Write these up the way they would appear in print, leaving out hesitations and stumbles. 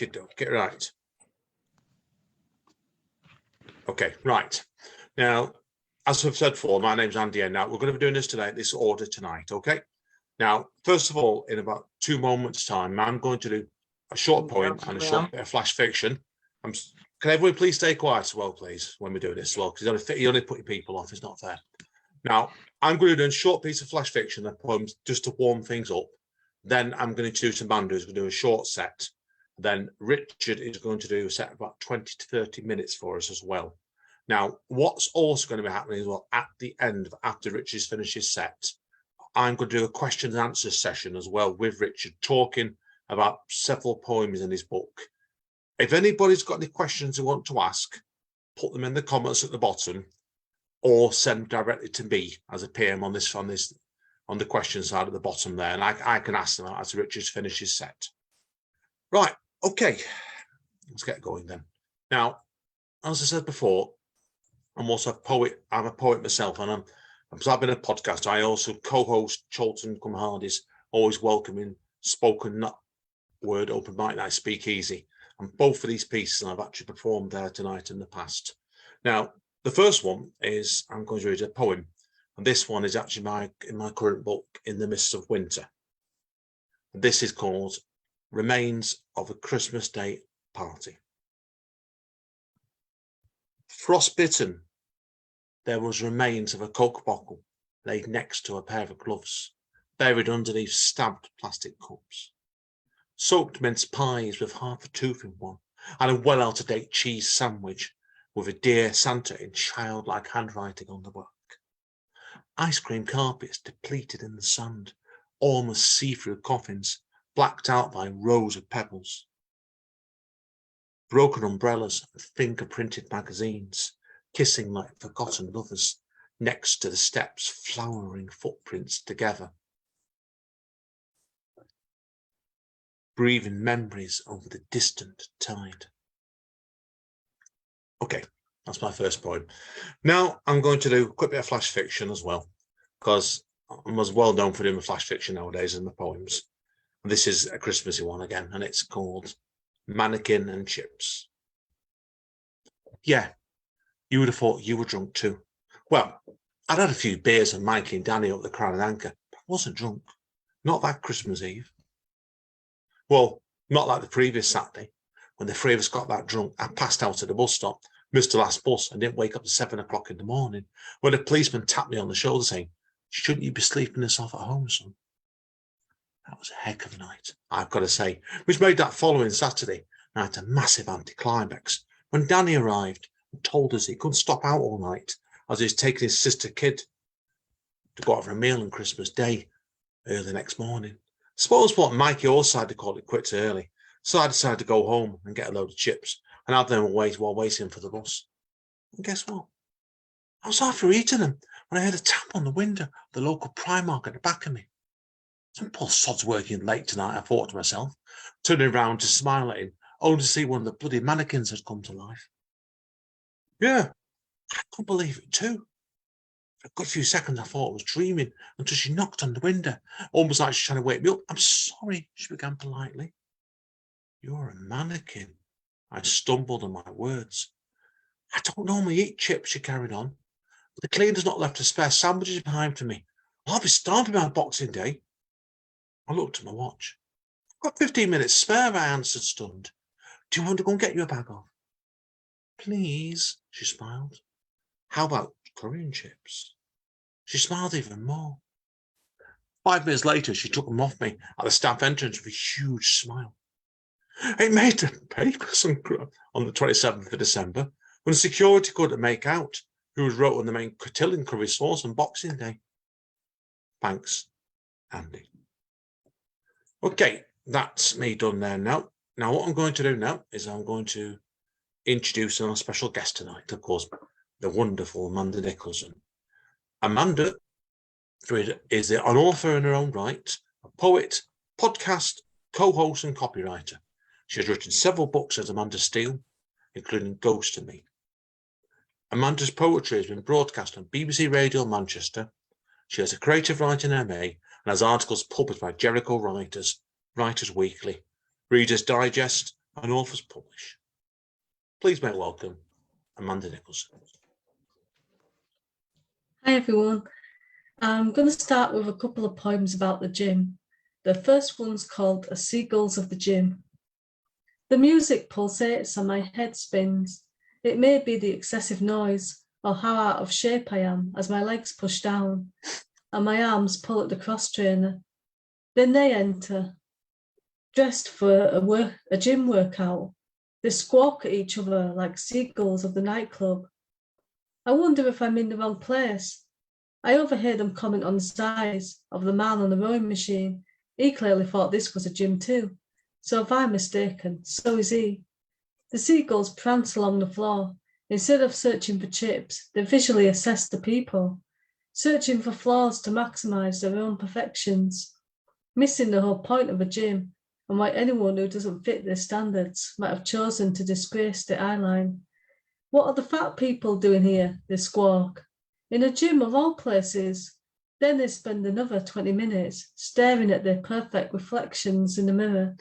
Okay, right. Okay, right. Now, as I've said before, my name's Andy, and now we're going to be doing this today, this order tonight, okay? Now, first of all, in about 2 moments' time, I'm going to do a short poem and a short bit of flash fiction. Can everyone please stay quiet as well, please, when we do this as well, because you only put your people off. It's not fair. Now, I'm going to do a short piece of flash fiction and poems just to warm things up. Then I'm going to introduce Amanda, who's going to do a short set. Then Richard is going to do a set of about 20 to 30 minutes for us as well. Now, what's also going to be happening as well, at the end, after Richard's finished his set, I'm going to do a question and answer session as well with Richard, talking about several poems in his book. If anybody's got any questions they want to ask, put them in the comments at the bottom, or send directly to me as a PM on the question side at the bottom there, and I can ask them as Richard's finished his set. Right, okay, let's get going then. Now, as I said before, I'm also a poet. I'm a poet myself, and because I've been a podcast, I also co-host Cholton Come Hardy's Always Welcoming Spoken Not Word Open Mic Night Speak Easy. And both of these pieces I've actually performed there tonight in the past. Now, the first one is I'm going to read a poem, and this one is actually in my current book, In the Mists of Winter. And this is called Remains of a Christmas Day Party. Frostbitten, there was remains of a Coke bottle laid next to a pair of gloves, buried underneath stamped plastic cups. Soaked mince pies with half a tooth in one, and a well out-of-date cheese sandwich with a Dear Santa in childlike handwriting on the back. Ice cream carpets depleted in the sand, almost see-through coffins, blacked out by rows of pebbles. Broken umbrellas and finger-printed magazines, kissing like forgotten lovers, next to the steps, flowering footprints together. Breathing memories over the distant tide. Okay, that's my first poem. Now I'm going to do a quick bit of flash fiction as well, because I'm as well known for doing flash fiction nowadays as my poems. And this is a Christmassy one again, and it's called Mannequin and Chips. Yeah, you would have thought you were drunk too. Well, I'd had a few beers and Mikey and Danny up the Crown and Anchor, but I wasn't drunk. Not that Christmas Eve. Well, not like the previous Saturday, when the three of us got that drunk. I passed out at the bus stop, missed the last bus, and didn't wake up at 7 o'clock in the morning, when a policeman tapped me on the shoulder saying, "Shouldn't you be sleeping this off at home, son?" That was a heck of a night, I've got to say, which made that following Saturday night a massive anticlimax, when Danny arrived and told us he couldn't stop out all night, as he was taking his sister kid to go out for a meal on Christmas Day early the next morning. Suppose what Mikey also had to call it quits early, so I decided to go home and get a load of chips and have them away while waiting for the bus. And guess what? I was after eating them when I heard a tap on the window of the local Primark at the back of me. Some poor sod's working late tonight, I thought to myself, turning around to smile at him, only to see one of the bloody mannequins had come to life. Yeah, I couldn't believe it too. For a good few seconds I thought I was dreaming, until she knocked on the window, almost like she's trying to wake me up. "I'm sorry," she began politely. "You're a mannequin." I stumbled on my words. "I don't normally eat chips," she carried on, "but the cleaner's not left a spare sandwiches behind for me. I'll be starving by Boxing Day." I looked at my watch. "I've got 15 minutes spare," I answered, stunned. "Do you want to go and get you a bag of?" "Please," she smiled. "How about curry and chips?" She smiled even more. 5 minutes later, she took them off me at the staff entrance with a huge smile. It made the papers on the 27th of December, when security couldn't make out who was wrote on the main cotillion curry sauce on Boxing Day. Thanks, Andy. Okay, that's me done there now. Now, what I'm going to do now is I'm going to introduce our special guest tonight, of course, the wonderful Amanda Nicholson. Amanda is an author in her own right, a poet, podcast, co-host and copywriter. She has written several books as Amanda Steele, including Ghost to Me. Amanda's poetry has been broadcast on BBC Radio Manchester. She has a creative writing MA and has articles published by Jericho Writers, Writers Weekly, Reader's Digest, and authors publish. Please make welcome Amanda Nicholson. Hi everyone. I'm going to start with a couple of poems about the gym. The first one's called A Seagulls of the Gym. The music pulsates and my head spins. It may be the excessive noise or how out of shape I am as my legs push down and my arms pull at the cross trainer. Then they enter, dressed for a gym workout. They squawk at each other like seagulls of the nightclub. I wonder if I'm in the wrong place. I overheard them comment on the size of the man on the rowing machine. He clearly thought this was a gym too. So if I'm mistaken, so is he. The seagulls prance along the floor. Instead of searching for chips, they visually assess the people, searching for flaws to maximise their own perfections, missing the whole point of a gym and why anyone who doesn't fit their standards might have chosen to disgrace the eyeline. What are the fat people doing here? They squawk. In a gym of all places. Then they spend another 20 minutes staring at their perfect reflections in the mirror.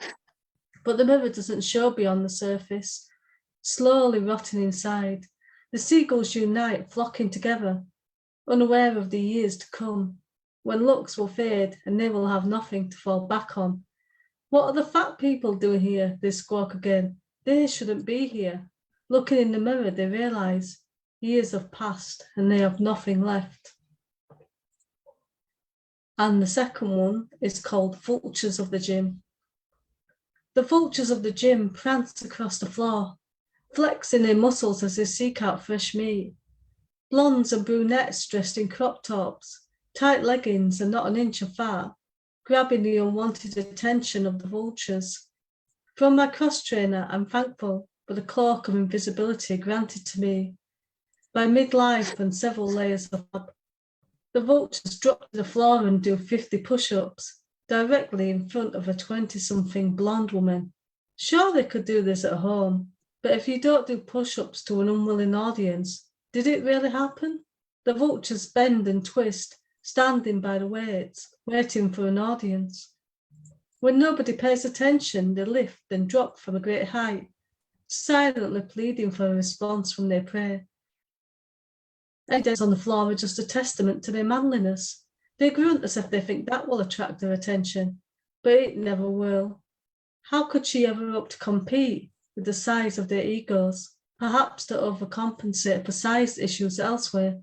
But the mirror doesn't show beyond the surface. Slowly rotting inside, the seagulls unite, flocking together, unaware of the years to come, when looks will fade and they will have nothing to fall back on. What are the fat people doing here? They squawk again. They shouldn't be here. Looking in the mirror, they realise years have passed and they have nothing left. And the second one is called Vultures of the Gym. The vultures of the gym prance across the floor, flexing their muscles as they seek out fresh meat. Blondes and brunettes dressed in crop tops, tight leggings and not an inch of fat, grabbing the unwanted attention of the vultures. From my cross trainer, I'm thankful for the cloak of invisibility granted to me by midlife and several layers of fab. The vultures drop to the floor and do 50 push-ups directly in front of a 20-something blonde woman. Sure, they could do this at home, but if you don't do push-ups to an unwilling audience, did it really happen? The vultures bend and twist, standing by the weights, waiting for an audience. When nobody pays attention, they lift and drop from a great height, silently pleading for a response from their prey. Any dents on the floor are just a testament to their manliness. They grunt as if they think that will attract their attention, but it never will. How could she ever hope to compete with the size of their egos, perhaps to overcompensate for size issues elsewhere?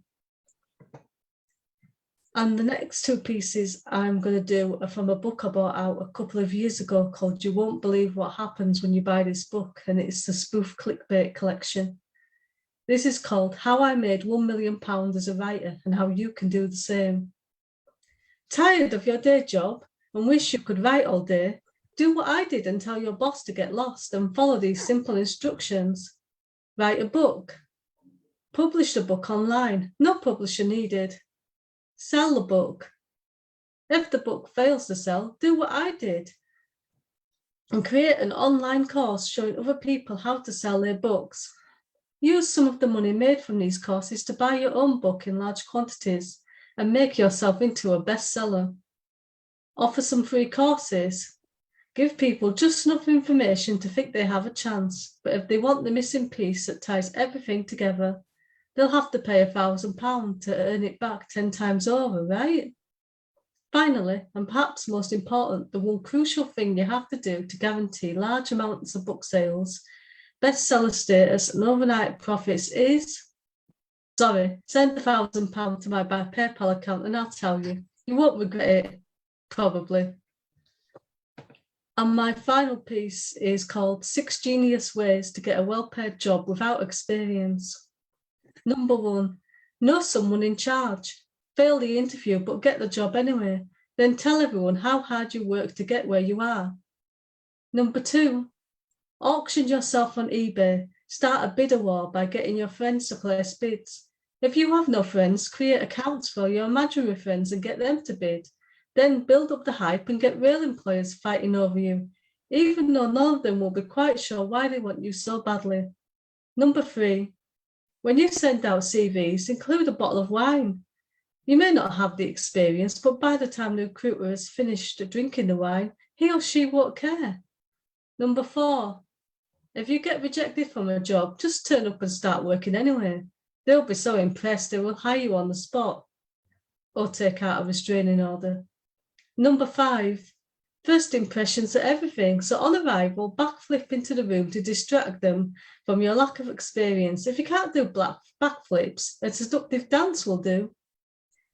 And the next two pieces I'm going to do are from a book I bought out a couple of years ago called You Won't Believe What Happens When You Buy This Book, and it's the spoof clickbait collection. This is called How I Made £1 Million as a Writer and How You Can Do the Same. Tired of your day job and wish you could write all day? Do what I did and tell your boss to get lost and follow these simple instructions. Write a book. Publish the book online. No publisher needed. Sell the book. If the book fails to sell, do what I did and create an online course showing other people how to sell their books. Use some of the money made from these courses to buy your own book in large quantities and make yourself into a bestseller. Offer some free courses. Give people just enough information to think they have a chance, but if they want the missing piece that ties everything together, they'll have to pay £1,000 to earn it back 10 times over, right? Finally, and perhaps most important, the one crucial thing you have to do to guarantee large amounts of book sales, bestseller status and overnight profits is, send £1,000 to my PayPal account and I'll tell you, you won't regret it, probably. And my final piece is called 6 Genius Ways to Get a Well-Paid Job Without Experience. Number 1, know someone in charge. Fail the interview, but get the job anyway. Then tell everyone how hard you work to get where you are. Number 2, auction yourself on eBay. Start a bidder war by getting your friends to place bids. If you have no friends, create accounts for your imaginary friends and get them to bid. Then build up the hype and get real employers fighting over you, even though none of them will be quite sure why they want you so badly. Number 3, when you send out CVs, include a bottle of wine. You may not have the experience, but by the time the recruiter has finished drinking the wine, he or she won't care. Number 4, If you get rejected from a job, just turn up and start working anyway. They'll be so impressed they will hire you on the spot or take out a restraining order. Number 5, first impressions are everything. So on arrival, backflip into the room to distract them from your lack of experience. If you can't do backflips, a seductive dance will do.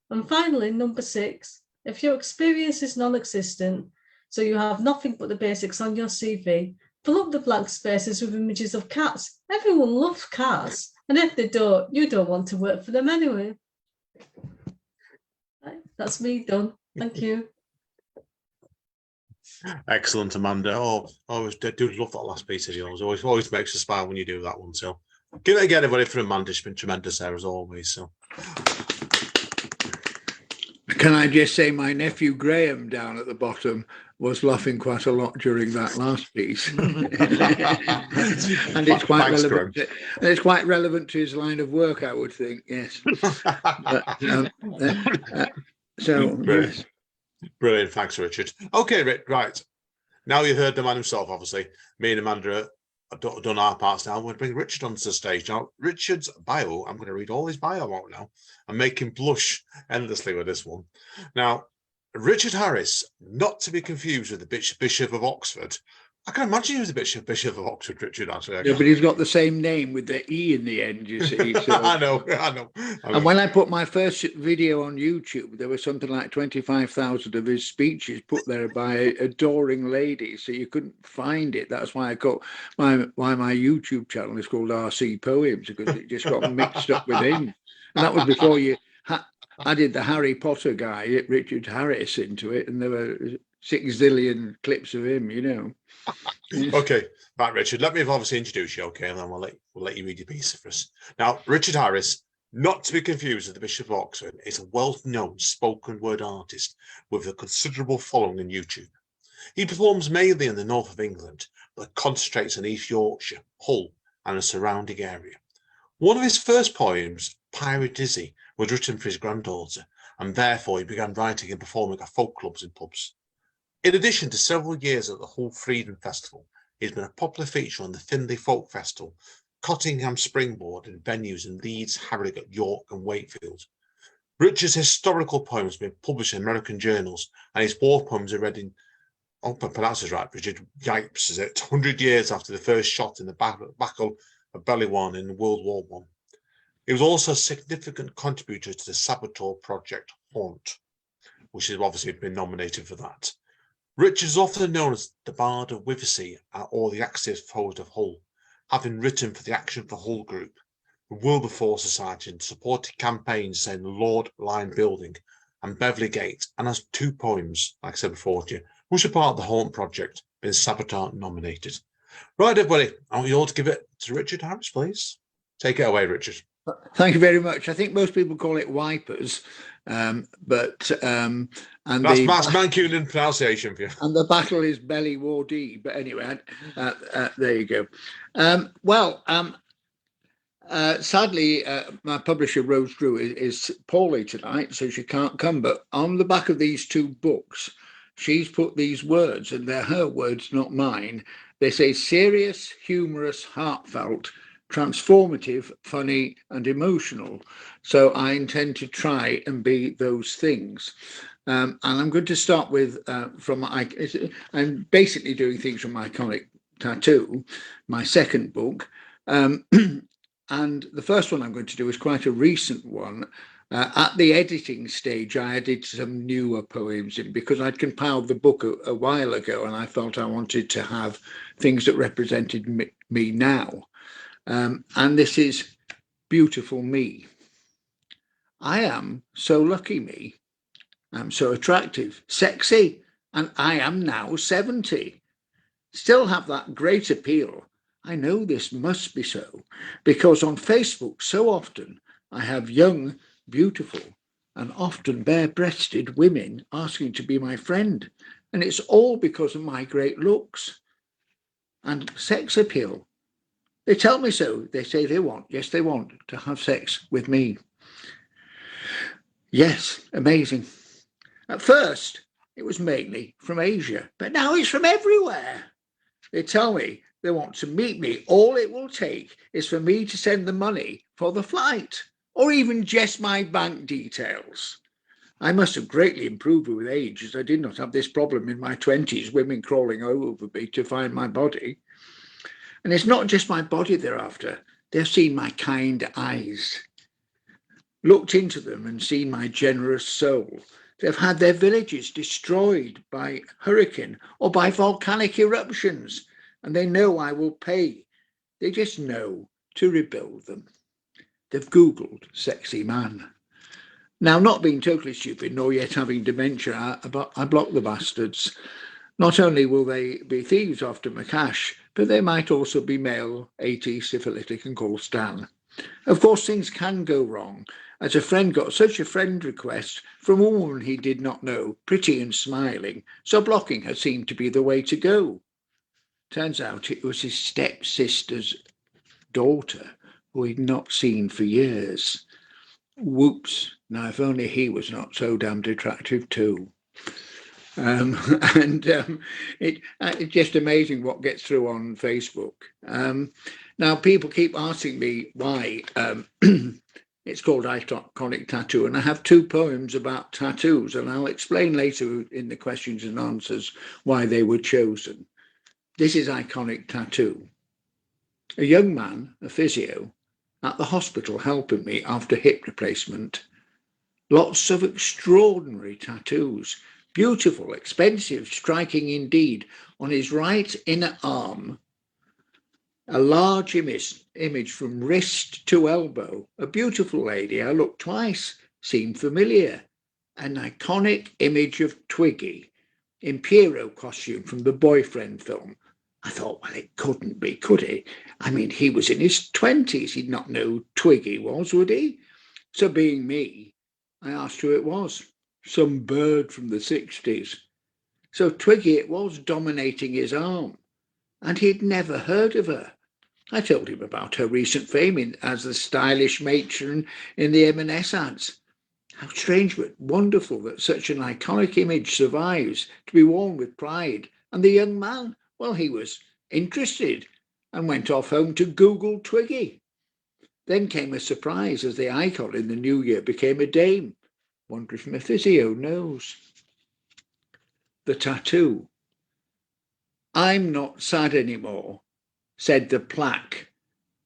And finally, number 6, if your experience is non-existent, so you have nothing but the basics on your CV, fill up the blank spaces with images of cats. Everyone loves cats. And if they don't, you don't want to work for them anyway. Right, that's me done. Thank you. Excellent, Amanda. Oh, I always do love that last piece of yours. Always makes us smile when you do that one. So give it again, everybody, for Amanda. It's been tremendous there as always. So can I just say my nephew Graham down at the bottom was laughing quite a lot during that last piece. And it's quite relevant. And it's quite relevant to his line of work, I would think. Yes. So brilliant. Yes. Brilliant. Thanks, Richard. Okay, Rick. Right. Now you've heard the man himself, obviously. Me and Amanda have done our parts now. We're going to bring Richard onto the stage. Now, Richard's bio, I'm going to read all his bio out now and make him blush endlessly with this one. Now, Richard Harries, not to be confused with the Bishop of Oxford. I can imagine he was the Bishop of Oxford, Richard, actually. Yeah, but he's got the same name with the E in the end, you see. So. I know. And when I put my first video on YouTube, there was something like 25,000 of his speeches put there by adoring ladies, so you couldn't find it. That's why I got my YouTube channel is called RC Poems, because it just got mixed up with him. And that was before you added the Harry Potter guy, Richard Harris, into it, and there were 6 zillion clips of him, you know. Okay, right, Richard. Let me obviously introduce you, okay, and then we'll let you read your piece for us. Now, Richard Harries, not to be confused with the Bishop of Oxford, is a well-known spoken word artist with a considerable following on YouTube. He performs mainly in the north of England, but concentrates on East Yorkshire, Hull, and the surrounding area. One of his first poems, Pirate Izzy, was written for his granddaughter, and therefore he began writing and performing at folk clubs and pubs. In addition to several years at the Hull Freedom Festival, he's been a popular feature on the Filey Folk Festival, Cottingham Springboard, and venues in Leeds, Harrogate, York, and Wakefield. Richard's historical poems have been published in American journals, and his war poems are read in, I hope I pronounce this right, Richard, Ypres, is it, 100 years after the first shot in the Battle of Bellewaarde in World War I. He was also a significant contributor to the Saboteur project Haunt, which has obviously been nominated for that. Richard is often known as the Bard of Ypres or the activist poet of Hull, having written for the Action for Hull group, the Wilberforce Society, and supported campaigns saying the Lord Line Building and Beverley Gate, and has 2 poems, like I said before to you, which are part of the Haunt project, been Saboteur nominated. Right, everybody, I want you all to give it to Richard Harris, please. Take it away, Richard. Thank you very much. I think most people call it wipers, and that's Mancunian pronunciation for you. And the battle is Bellewaarde. But anyway, there you go. Sadly, my publisher Rose Drew is poorly tonight, so she can't come. But on the back of these 2 books, she's put these words, and they're her words, not mine. They say serious, humorous, heartfelt, transformative, funny, and emotional. So I intend to try and be those things. And I'm going to start with I'm basically doing things from my Iconic Tattoo, my second book. And the first one I'm going to do is quite a recent one. At the editing stage, I added some newer poems in because I'd compiled the book a while ago, and I felt I wanted to have things that represented me now. And this is Beautiful Me. I am so lucky, me. I'm so attractive, sexy, and I am now 70. Still have that great appeal. I know this must be so, because on Facebook so often I have young, beautiful, and often bare-breasted women asking to be my friend, and it's all because of my great looks and sex appeal. They tell me so. They say they want to have sex with me. Yes, amazing. At first, it was mainly from Asia, but now it's from everywhere. They tell me They want to meet me. All it will take is for me to send the money for the flight, or even just my bank details. I must have greatly improved with age, as I did not have this problem in my 20s, women crawling over me to find my body. And it's not just my body they're after. They've seen my kind eyes, looked into them and seen my generous soul. They've had their villages destroyed by hurricane or by volcanic eruptions, and they know I will pay. They just know to rebuild them. They've Googled sexy man. Now, not being totally stupid, nor yet having dementia, I block the bastards. Not only will they be thieves after my cash, but they might also be male, 80, syphilitic and called Stan. Of course, things can go wrong, as a friend got such a friend request from a woman he did not know, pretty and smiling, so blocking her seemed to be the way to go. Turns out it was his stepsister's daughter, who he'd not seen for years. Whoops. Now, if only he was not so damned attractive too. It's just amazing what gets through on Facebook. Now, people keep asking me why it's called Iconic Tattoo, and I have 2 poems about tattoos, and I'll explain later in the questions and answers why they were chosen. This is Iconic Tattoo. A young man, a physio, at the hospital helping me after hip replacement. Lots of extraordinary tattoos, beautiful, expensive, striking indeed. On his right inner arm, a large image from wrist to elbow. A beautiful lady. I looked twice, seemed familiar. An iconic image of Twiggy in Pierrot costume from the Boyfriend film. I thought, well, it couldn't be, could it? I mean, he was in his 20s. He'd not know who Twiggy was, would he? So being me, I asked who it was. Some bird from the 60s. So Twiggy it was, dominating his arm. And he'd never heard of her. I told him about her recent fame as the stylish matron in the M&S ads. How strange but wonderful that such an iconic image survives to be worn with pride. And the young man, well, he was interested and went off home to Google Twiggy. Then came a surprise as the icon in the new year became a dame. Wonder if my physio knows. The tattoo. I'm not sad anymore, said the plaque,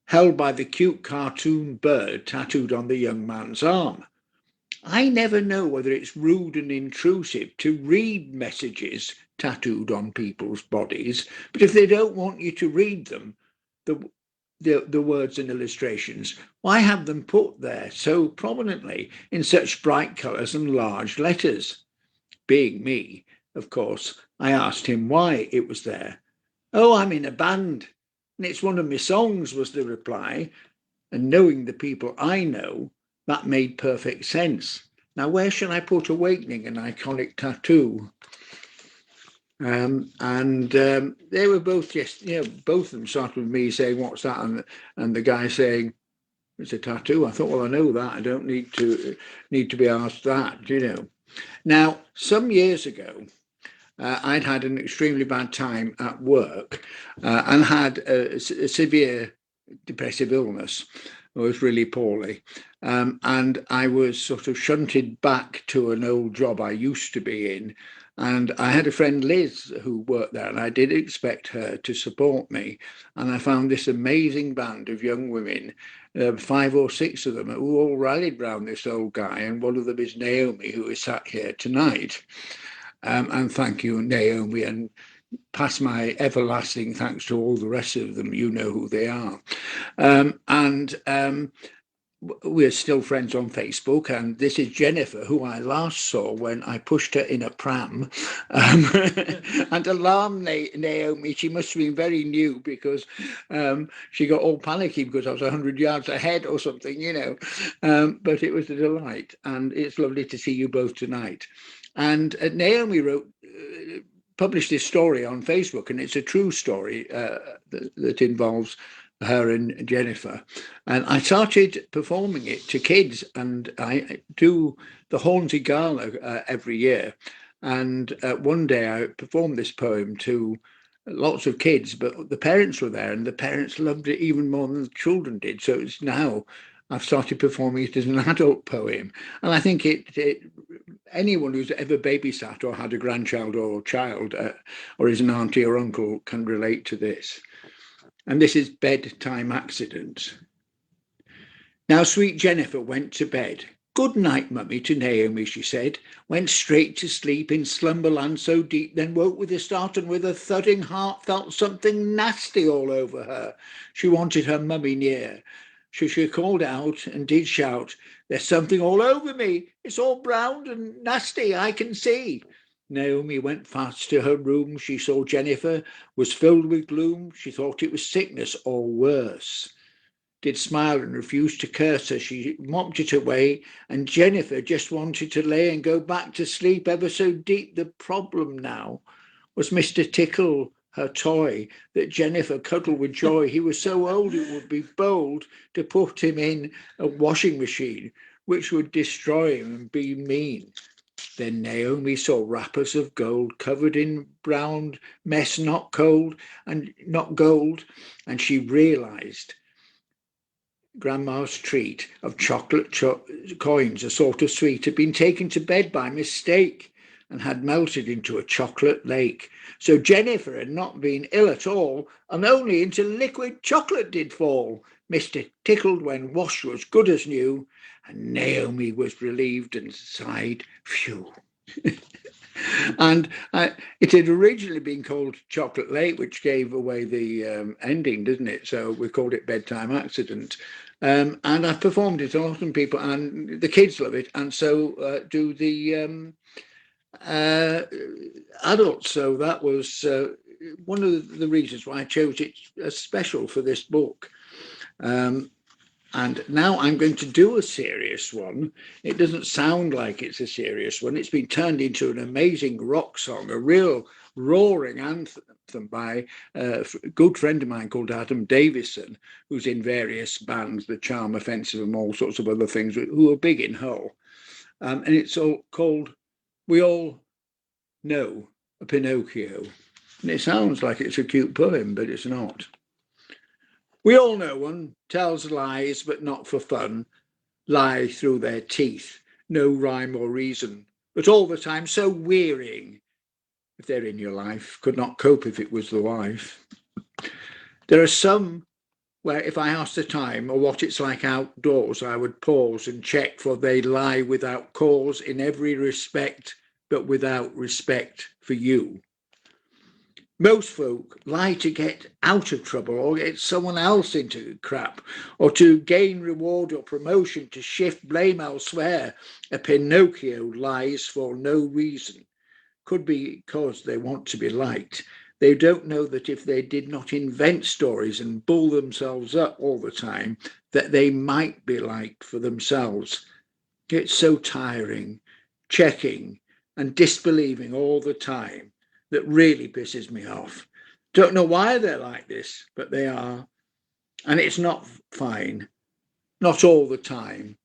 held by the cute cartoon bird tattooed on the young man's arm. I never know whether it's rude and intrusive to read messages tattooed on people's bodies, but if they don't want you to read them, the words and illustrations, why have them put there so prominently in such bright colours and large letters? Being me, of course, I asked him why it was there. Oh, I'm in a band, and it's one of my songs, was the reply. And knowing the people I know, that made perfect sense. Now, where should I put Awakening, an iconic tattoo? They were both just, both of them started with me saying, what's that? And the guy saying, it's a tattoo. I thought, well, I know that. I don't need to be asked that, Now, some years ago, I'd had an extremely bad time at work and had a severe depressive illness. I was really poorly. And I was sort of shunted back to an old job I used to be in. And I had a friend, Liz, who worked there, and I did expect her to support me. And I found this amazing band of young women, 5 or 6 of them, who all rallied round this old guy. And one of them is Naomi, who is sat here tonight. And thank you, Naomi, and pass my everlasting thanks to all the rest of them. You know who they are. We're still friends on Facebook, and this is Jennifer, who I last saw when I pushed her in a pram and alarmed Naomi. She must have been very new because she got all panicky because I was 100 yards ahead or something, but it was a delight, and it's lovely to see you both tonight. And Naomi published this story on Facebook, and it's a true story that involves her and Jennifer. And I started performing it to kids, and I do the Hornsey Gala every year. And one day I performed this poem to lots of kids, but the parents were there, and the parents loved it even more than the children did. So it's now I've started performing it as an adult poem, and I think anyone who's ever babysat or had a grandchild or child, or is an auntie or uncle, can relate to this. And this is Bedtime Accident. Now sweet Jennifer went to bed. Good night, mummy, to Naomi, she said, went straight to sleep in slumberland so deep, then woke with a start and with a thudding heart felt something nasty all over her. She wanted her mummy near. So she called out and did shout, there's something all over me. It's all brown and nasty, I can see. Naomi went fast to her room. She saw Jennifer was filled with gloom. She thought it was sickness or worse. Did smile and refused to curse her. She mopped it away, and Jennifer just wanted to lay and go back to sleep ever so deep. The problem now was Mr. Tickle, her toy, that Jennifer cuddled with joy. He was so old it would be bold to put him in a washing machine, which would destroy him and be mean. Then Naomi saw wrappers of gold covered in brown mess, not cold and not gold, and she realized Grandma's treat of chocolate coins, a sort of sweet, had been taken to bed by mistake and had melted into a chocolate lake. So Jennifer had not been ill at all, and only into liquid chocolate did fall. Mr. Tickled when wash was good as new, and Naomi was relieved and sighed, phew. And it had originally been called Chocolate Lake, which gave away the ending, didn't it? So we called it Bedtime Accident. And I've performed it, a lot of people, and the kids love it, and so do the adults. So that was one of the reasons why I chose it as special for this book. And now I'm going to do a serious one. It doesn't sound like it's a serious one. It's been turned into an amazing rock song, a real roaring anthem by a good friend of mine called Adam Davison, who's in various bands, The Charm Offensive and all sorts of other things, who are big in Hull. And it's all called We All Know a Pinocchio. And it sounds like it's a cute poem, but it's not. We all know one tells lies, but not for fun, lie through their teeth, no rhyme or reason, but all the time so wearying. If they're in your life, could not cope if it was the wife. There are some where if I asked the time or what it's like outdoors, I would pause and check, for they lie without cause in every respect, but without respect for you. Most folk lie to get out of trouble or get someone else into crap, or to gain reward or promotion, to shift blame elsewhere. A Pinocchio lies for no reason. Could be because they want to be liked. They don't know that if they did not invent stories and bull themselves up all the time, that they might be liked for themselves. It's so tiring, checking and disbelieving all the time, that really pisses me off. Don't know why they're like this, but they are. And it's not fine, not all the time.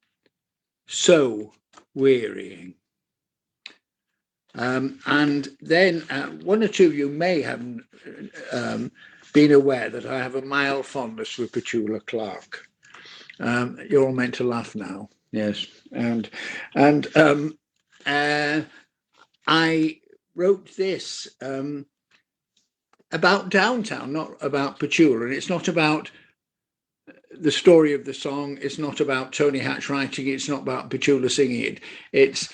So wearying. And then one or two of you may have been aware that I have a mild fondness for Petula Clark. You're all meant to laugh now, yes. And I wrote this about downtown, not about Petula, and it's not about the story of the song. It's not about Tony Hatch writing it. It's not about Petula singing it. It's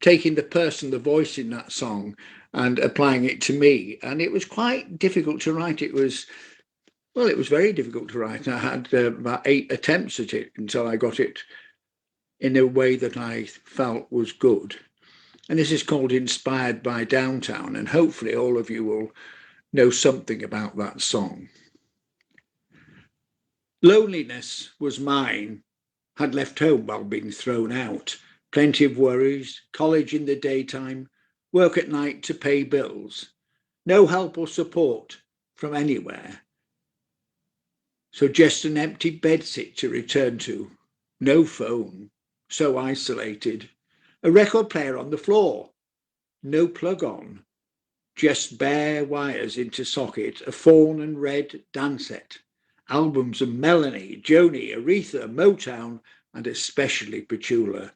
taking the person, the voice in that song, and applying it to me. And it was quite difficult to write. It was very difficult to write. I had about 8 attempts at it until I got it in a way that I felt was good. And this is called Inspired by Downtown, and hopefully all of you will know something about that song. Loneliness was mine, had left home while being thrown out. Plenty of worries, college in the daytime, work at night to pay bills. No help or support from anywhere. So just an empty bedsit to return to. No phone, so isolated. A record player on the floor, no plug on. just bare wires into sockets, a fawn and red dancet, albums of Melanie, Joni, Aretha, Motown, and especially Petula.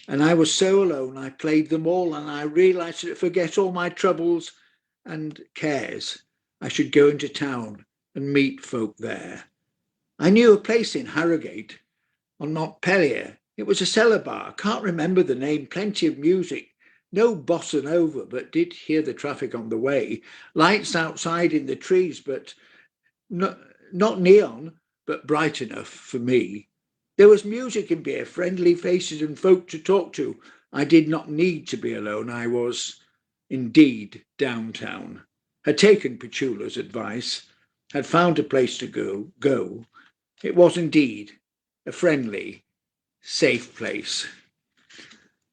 And I was so alone, I played them all, and I realised that to forget all my troubles and cares, I should go into town and meet folk there. I knew a place in Harrogate on Montpellier. It was a cellar bar, can't remember the name, plenty of music, no bossa nova, but did hear the traffic on the way. Lights outside in the trees, but not neon, but bright enough for me. There was music and beer, friendly faces and folk to talk to. I did not need to be alone. I was indeed downtown. Had taken Petula's advice, had found a place to go. It was indeed a friendly, safe place.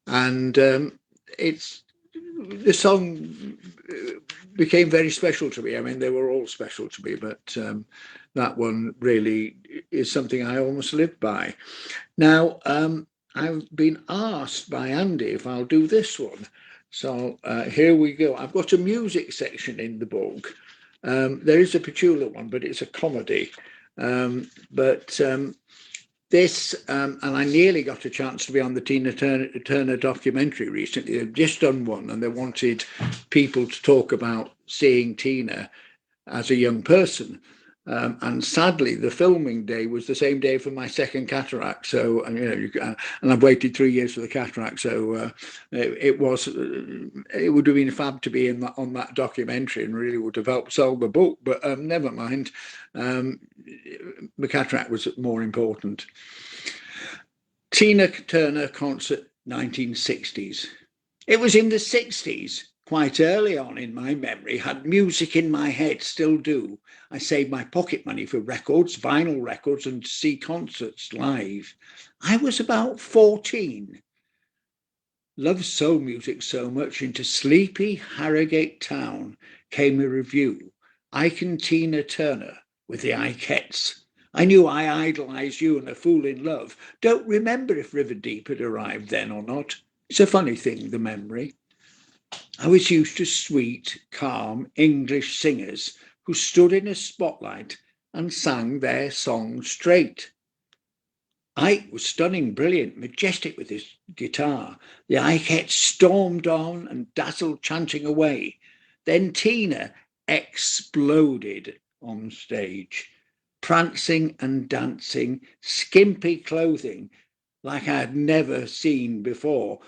And the song became very special to me. I mean, they were all special to me, but that one really is something I almost live by. Now, I've been asked by Andy if I'll do this one. So here we go. I've got a music section in the book. There is a Petula one, but it's a comedy. This, and I nearly got a chance to be on the Tina Turner documentary recently. They've just done one, and they wanted people to talk about seeing Tina as a young person. And sadly, the filming day was the same day for my second cataract. So, and I've waited 3 years for the cataract. So it would have been fab to be on that documentary, and really would have helped sell the book. But never mind. The cataract was more important. Tina Turner concert, 1960s. It was in the 60s. Quite early on in my memory, had music in my head, still do. I saved my pocket money for records, vinyl records, and to see concerts live. I was about 14. Loved soul music so much, into sleepy Harrogate town came a review. Ike and Tina Turner with the Ikettes. I knew I idolised you and A Fool in Love. Don't remember if River Deep had arrived then or not. It's a funny thing, the memory. I was used to sweet, calm English singers who stood in a spotlight and sang their song straight. Ike was stunning, brilliant, majestic with his guitar. The Ikettes stormed on and dazzled, chanting away. Then Tina exploded on stage, prancing and dancing, skimpy clothing like I had never seen before.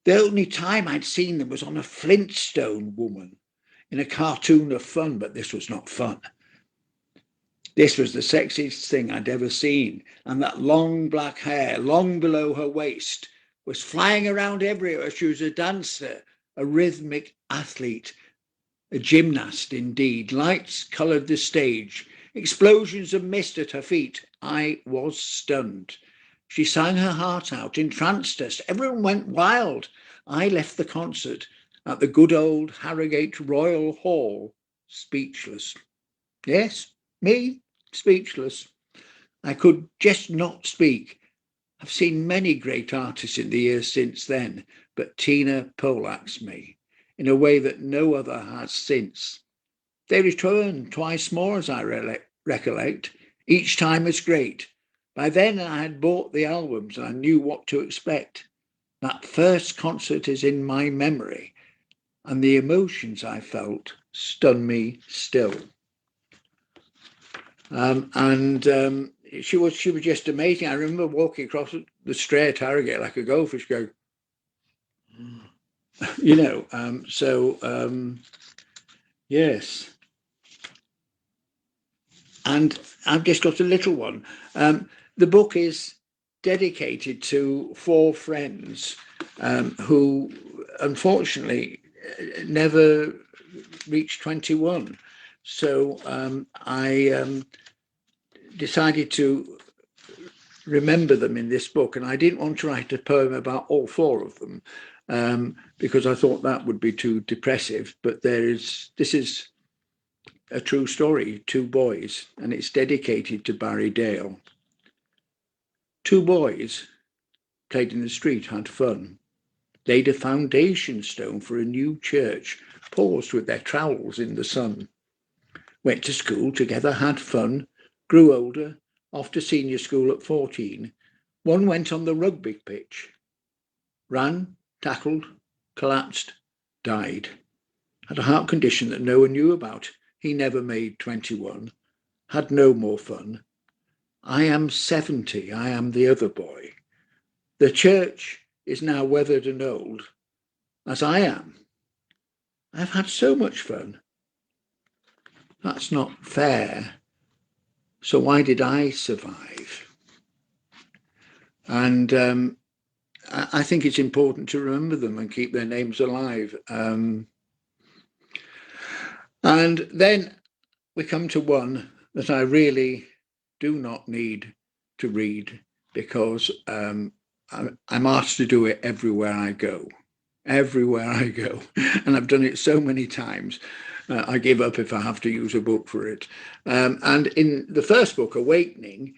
The only time I'd seen them was on a Flintstone woman in a cartoon of fun, but this was not fun. This was the sexiest thing I'd ever seen, and that long black hair, long below her waist, was flying around everywhere. She was a dancer, a rhythmic athlete, a gymnast indeed. Lights coloured the stage, explosions of mist at her feet. I was stunned. She sang her heart out, entranced us. Everyone went wild. I left the concert at the good old Harrogate Royal Hall, speechless. Yes, me, speechless. I could just not speak. I've seen many great artists in the years since then, but Tina poleaxed me in a way that no other has since. They returned twice more, as I recollect, each time as great. By then I had bought the albums and I knew what to expect. That first concert is in my memory, and the emotions I felt stun me still. She was just amazing. I remember walking across the straight Harrogate like a goldfish going, yes. And I've just got a little one. The book is dedicated to 4 friends who unfortunately never reached 21. So I decided to remember them in this book, and I didn't want to write a poem about all 4 of them because I thought that would be too depressive. But this is a true story, 2 boys, and it's dedicated to Barry Dale. 2 boys played in the street, had fun, laid a foundation stone for a new church, paused with their trowels in the sun. Went to school together, had fun, grew older, off to senior school at 14. One went on the rugby pitch. Ran, tackled, collapsed, died. Had a heart condition that no one knew about. He never made 21. Had no more fun. I am 70. I am the other boy. The church is now weathered and old, as I am. I've had so much fun. That's not fair. So why did I survive? And I think it's important to remember them and keep their names alive. And then we come to one that I really do not need to read because I'm asked to do it everywhere I go. Everywhere I go. And I've done it so many times. I give up if I have to use a book for it. And in the first book, Awakening,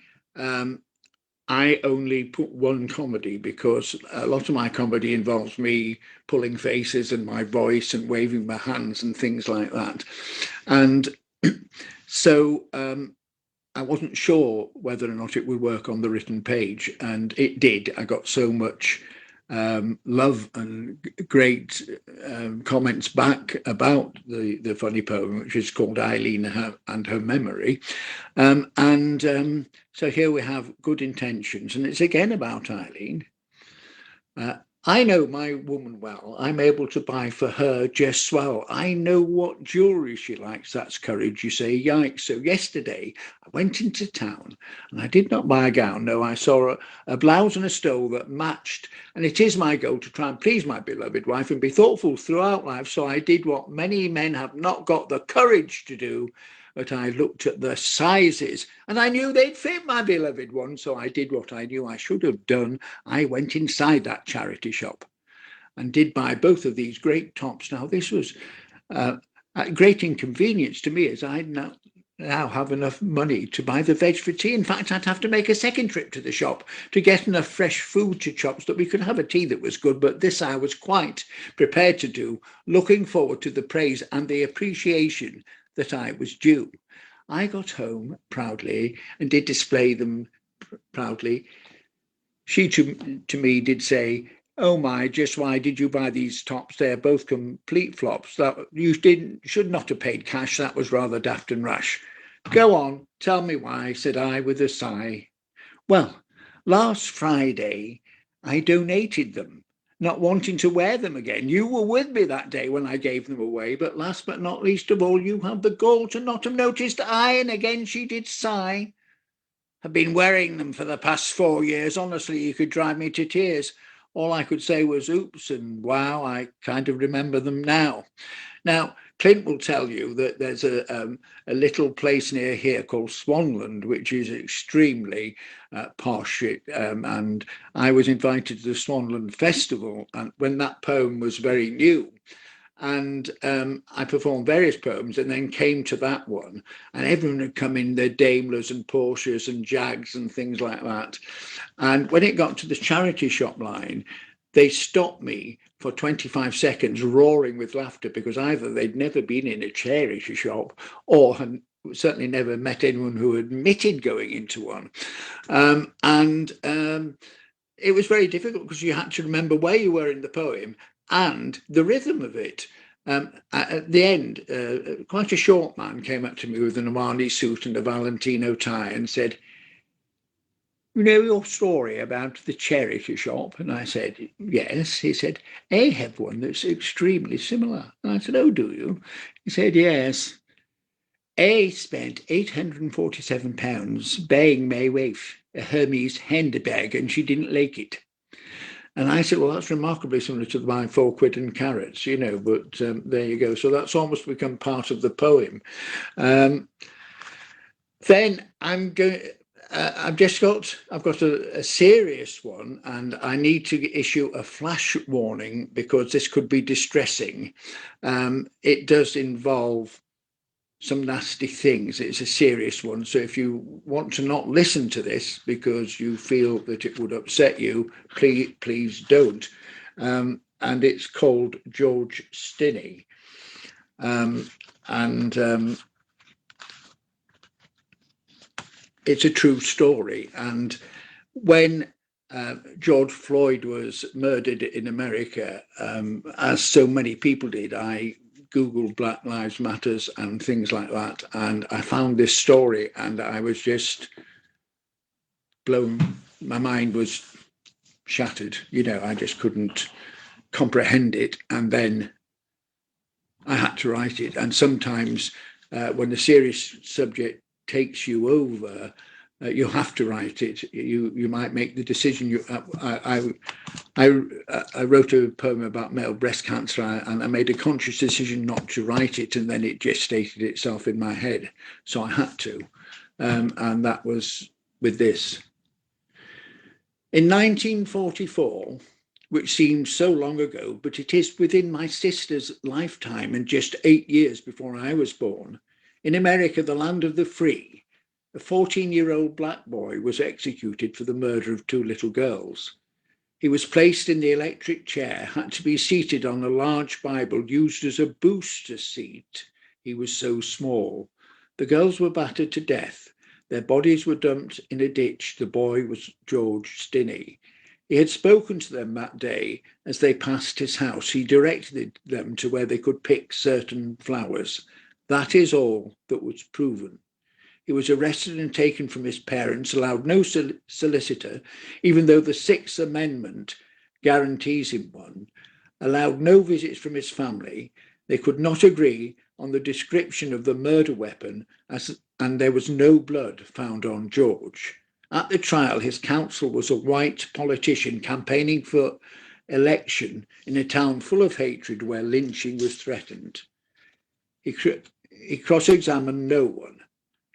I only put one comedy because a lot of my comedy involves me pulling faces and my voice and waving my hands and things like that. And so I wasn't sure whether or not it would work on the written page, and it did. I got so much love and great comments back about the funny poem, which is called Eileen and Her Memory. So here we have Good Intentions, and it's again about Eileen. I know my woman well. I'm able to buy for her just swell. I know what jewellery she likes. That's courage, you say. Yikes. So yesterday I went into town and I did not buy a gown. No, I saw a blouse and a stole that matched. And it is my goal to try and please my beloved wife and be thoughtful throughout life. So I did what many men have not got the courage to do. But I looked at the sizes and I knew they'd fit my beloved one. So I did what I knew I should have done. I went inside that charity shop and did buy both of these great tops. Now, this was a great inconvenience to me as I now have enough money to buy the veg for tea. In fact, I'd have to make a second trip to the shop to get enough fresh food to chop so that we could have a tea that was good. But this I was quite prepared to do, looking forward to the praise and the appreciation that I was due. I got home proudly and did display them proudly. She to me did say, "Oh my, just why did you buy these tops? They're both complete flops. That you should not have paid cash. That was rather daft and rash." "Go on, tell me why," said I with a sigh. "Well, last Friday I donated them, not wanting to wear them again. You were with me that day when I gave them away, but last but not least of all, you have the gall to not have noticed I," and again she did sigh, "have been wearing them for the past 4 years. Honestly, you could drive me to tears. All I could say was oops and wow, I kind of remember them now." Now, Clint will tell you that there's a little place near here called Swanland, which is extremely posh. And I was invited to the Swanland Festival, and when that poem was very new. And I performed various poems and then came to that one. And everyone had come in their Daimlers and Porsches and Jags and things like that. And when it got to the charity shop line, they stopped me for 25 seconds roaring with laughter because either they'd never been in a charity shop or had certainly never met anyone who admitted going into one. It was very difficult because you had to remember where you were in the poem and the rhythm of it. At the end, quite a short man came up to me with an Armani suit and a Valentino tie and said, "You know your story about the charity shop?" And I said, "Yes." He said, "I have one that's extremely similar." And I said, "Oh, do you?" He said, "Yes. I spent £847 buying my wife a Hermes handbag and she didn't like it." And I said, "Well, that's remarkably similar to my 4 quid and carrots, you know, but there you go." So that's almost become part of the poem. Then I'm going. I've got a serious one, and I need to issue a flash warning because this could be distressing. It does involve some nasty things. It's a serious one. So if you want to not listen to this because you feel that it would upset you, please don't. And it's called George Stinney. and it's a true story. And when George Floyd was murdered in America, as so many people did, I Googled Black Lives Matters and things like that, and I found this story, and I was just blown. My mind was shattered. You know, I just couldn't comprehend it, and then I had to write it. And sometimes when the serious subject takes you over, you have to write it. You might make the decision. I wrote a poem about male breast cancer, and I made a conscious decision not to write it, and then it gestated itself in my head. So I had to, and that was with this. In 1944, which seems so long ago, but it is within my sister's lifetime and just 8 years before I was born, in America, the land of the free, a 14-year-old black boy was executed for the murder of 2 little girls. He was placed in the electric chair, had to be seated on a large Bible used as a booster seat. He was so small. The girls were battered to death. Their bodies were dumped in a ditch. The boy was George Stinney. He had spoken to them that day as they passed his house. He directed them to where they could pick certain flowers. That is all that was proven. He was arrested and taken from his parents, allowed no solicitor, even though the Sixth Amendment guarantees him one, allowed no visits from his family. They could not agree on the description of the murder weapon, and there was no blood found on George. At the trial, his counsel was a white politician campaigning for election in a town full of hatred where lynching was threatened. He cross-examined no one.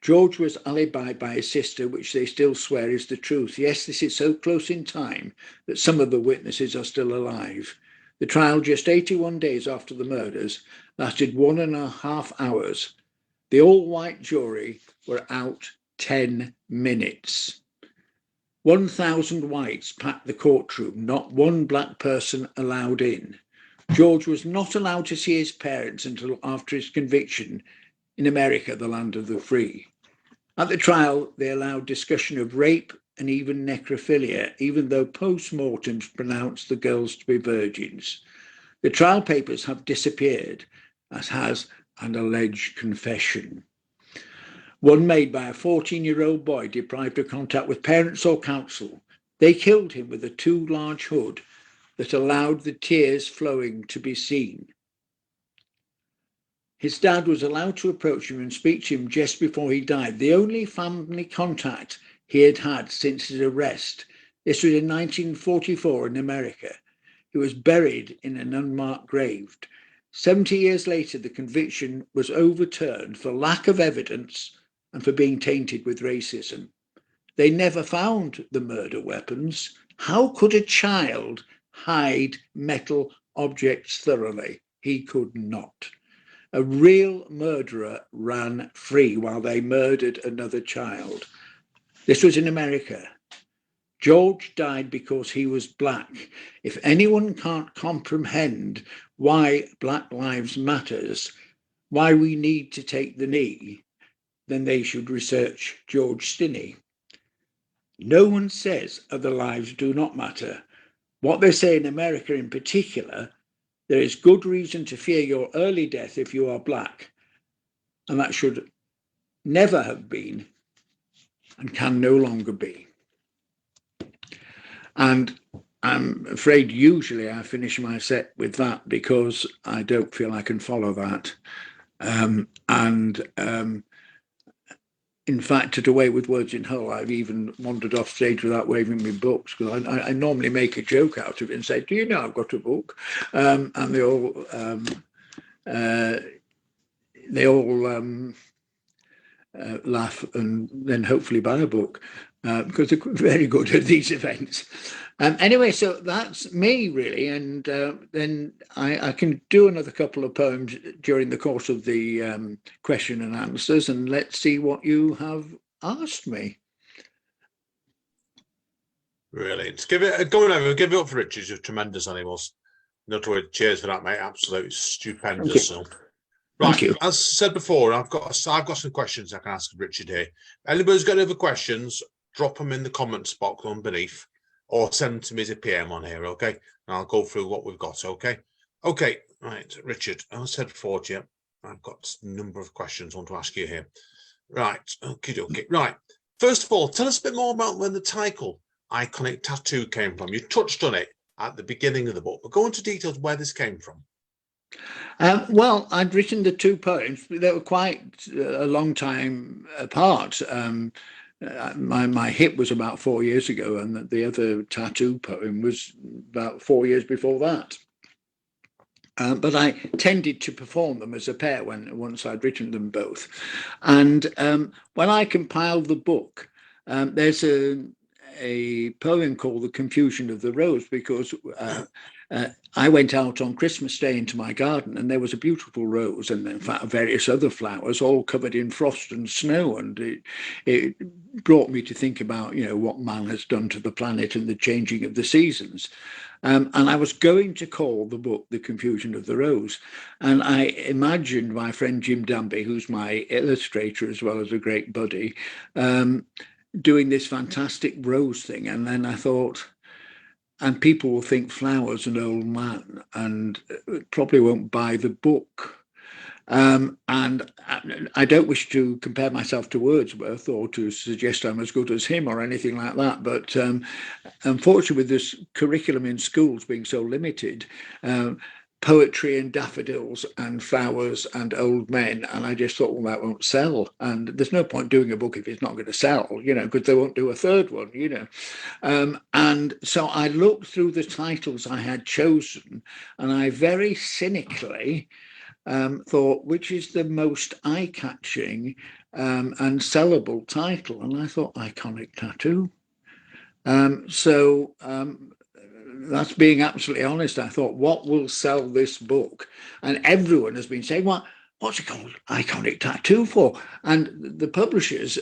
George was alibied by his sister, which they still swear is the truth. Yes, this is so close in time that some of the witnesses are still alive. The trial, just 81 days after the murders, lasted 1.5 hours. The all-white jury were out 10 minutes. 1,000 whites packed the courtroom, not one black person allowed in. George was not allowed to see his parents until after his conviction in America, the land of the free. At the trial, they allowed discussion of rape and even necrophilia, even though post-mortems pronounced the girls to be virgins. The trial papers have disappeared, as has an alleged confession. One made by a 14-year-old boy deprived of contact with parents or counsel. They killed him with a too large hood that allowed the tears flowing to be seen. His dad was allowed to approach him and speak to him just before he died, the only family contact he had had since his arrest. This was in 1944 in America. He was buried in an unmarked grave. 70 years later, the conviction was overturned for lack of evidence and for being tainted with racism. They never found the murder weapons. How could a child hide metal objects thoroughly? He could not. A real murderer ran free while they murdered another child. This was in America. George died because he was black. If anyone can't comprehend why Black Lives Matters, why we need to take the knee, then they should research George Stinney. No one says other lives do not matter. What they say in America in particular, there is good reason to fear your early death if you are black, and that should never have been and can no longer be. And I'm afraid usually I finish my set with that because I don't feel I can follow that. In fact, at Away with Words in Hull, I've even wandered off stage without waving my books, because I normally make a joke out of it and say, do you know I've got a book? And they all laugh and then hopefully buy a book, because they're very good at these events. Anyway, so that's me really, and then I can do another couple of poems during the course of the question and answers, and let's see what you have asked me. Brilliant. Give it going over. Give it up for Richard. You're tremendous animals. No to cheers for that, mate. Absolutely stupendous. So, Right, Thank you. as said before, I've got some questions I can ask Richard here. Anybody's got any other questions, drop them in the comments box underneath, or send them to me as a PM on here, okay? And I'll go through what we've got, okay? Okay, right, Richard, as I said before to you, I've got a number of questions I want to ask you here. Right, okay. Right, first of all, tell us a bit more about when the title Iconic Tattoo came from. You touched on it at the beginning of the book, but go into details where this came from. Well, I'd written the two poems. They were quite a long time apart. My hit was about 4 years ago, and the other tattoo poem was about 4 years before that. But I tended to perform them as a pair once I'd written them both. And when I compiled the book, there's a poem called The Confusion of the Rose, because I went out on Christmas Day into my garden, and there was a beautiful rose, and in fact various other flowers, all covered in frost and snow, and it brought me to think about, you know, what man has done to the planet and the changing of the seasons. And I was going to call the book The Confusion of the Rose. And I imagined my friend Jim Danby, who's my illustrator as well as a great buddy, doing this fantastic rose thing. And then I thought, and people will think flowers and old man, and probably won't buy the book. And I don't wish to compare myself to Wordsworth or to suggest I'm as good as him or anything like that. But unfortunately, with this curriculum in schools being so limited, poetry and daffodils and flowers and old men, and I just thought, well, that won't sell. And there's no point doing a book if it's not going to sell, you know, because they won't do a third one, you know. And so I looked through the titles I had chosen, and I very cynically thought, which is the most eye-catching and sellable title? And I thought, Iconic Tattoo. So that's being absolutely honest. I thought, what will sell this book? And everyone has been saying, what's it called Iconic Tattoo for? And the publishers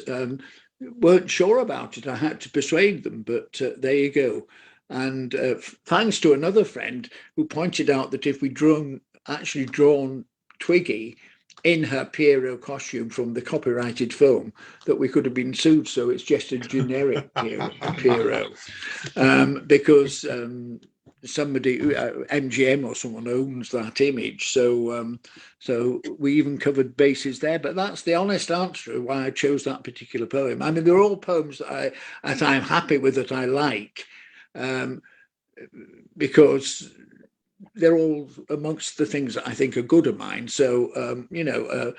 weren't sure about it. I had to persuade them, but there you go. And thanks to another friend who pointed out that if we actually drawn Twiggy in her Pierrot costume from the copyrighted film, that we could have been sued. So it's just a generic Pierrot, because somebody, MGM or someone, owns that image. So we even covered bases there. But that's the honest answer why I chose that particular poem. I mean, they're all poems that I'm happy with, that I like, because they're all amongst the things that I think are good of mine. So, you know,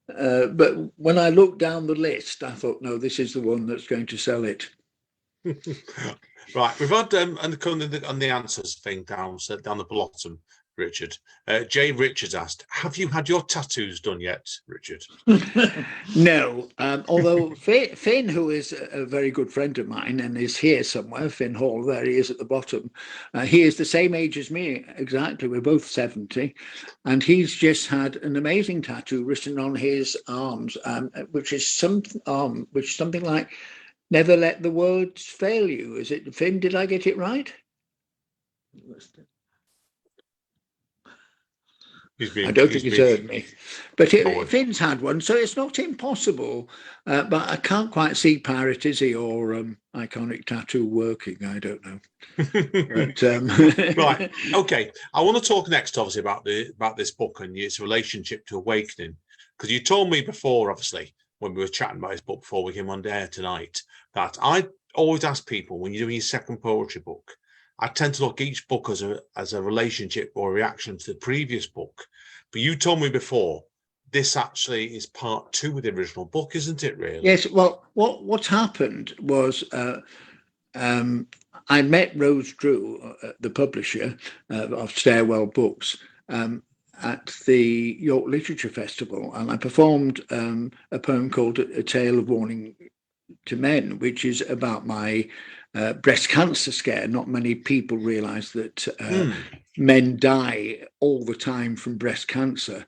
but when I looked down the list, I thought, no, this is the one that's going to sell it. Right, we've had on the answers thing down the bottom, Richard. Jay Richards asked, have you had your tattoos done yet, Richard? No, although Finn, who is a very good friend of mine and is here somewhere, Finn Hall, there he is at the bottom. He is the same age as me, exactly. We're both 70. And he's just had an amazing tattoo written on his arms, which is something like, never let the words fail you. Is it, Finn, did I get it right? I don't think he's heard me, but Finn's had one, so it's not impossible. But I can't quite see Pirate Izzy or Iconic Tattoo working. I don't know. But, right. Okay. I want to talk next, obviously, about this book and its relationship to Awakening, because you told me before, obviously, when we were chatting about this book before we came on air tonight, that I always ask people, when you're doing your second poetry book, I tend to look at each book as a relationship or reaction to the previous book. But you told me before, this actually is part 2 of the original book, isn't it, really? Yes. Well, what happened was I met Rose Drew, the publisher of Stairwell Books, at the York Literature Festival, and I performed a poem called A Tale of Warning to Men, which is about my breast cancer scare. Not many people realise that men die all the time from breast cancer.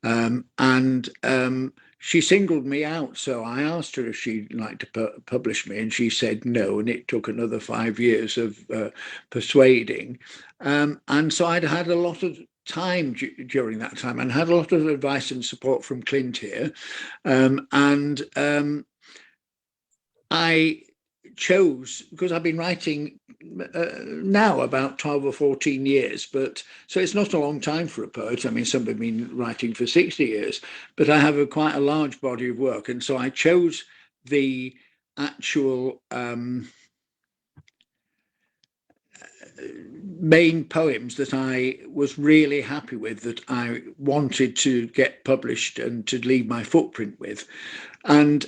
And she singled me out. So I asked her if she'd like to publish me, and she said no. And it took another 5 years of persuading. And so I'd had a lot of time during that time, and had a lot of advice and support from Clint here. I chose, because I've been writing now about 12 or 14 years, but so it's not a long time for a poet. I mean, some have been writing for 60 years, but I have quite a large body of work. And so I chose the actual main poems that I was really happy with, that I wanted to get published and to leave my footprint with. And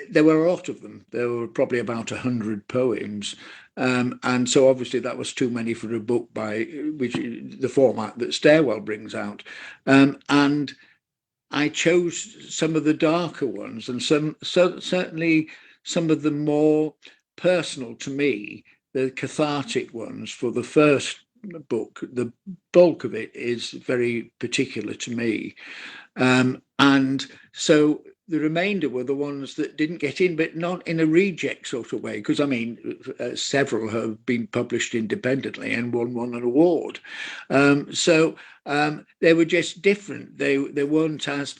there were a lot of them. There were probably about 100 poems. And so obviously that was too many for a book by which the format that Stairwell brings out. And I chose some of the darker ones, and certainly some of the more personal to me, the cathartic ones for the first book. The bulk of it is very particular to me. And so the remainder were the ones that didn't get in, but not in a reject sort of way, because I mean, several have been published independently and won an award. So they were just different. They weren't as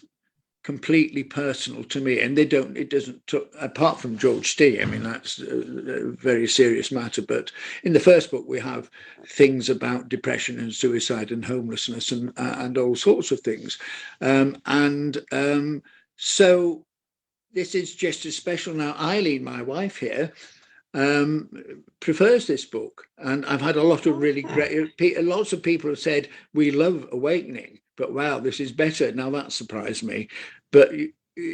completely personal to me, and it doesn't, apart from George T, I mean, that's a very serious matter, but in the first book we have things about depression and suicide and homelessness and all sorts of things, so this is just as special. Now Eileen, my wife here, prefers this book, and I've had a lot of really great, lots of people have said we love Awakening, but wow, this is better. Now that surprised me, but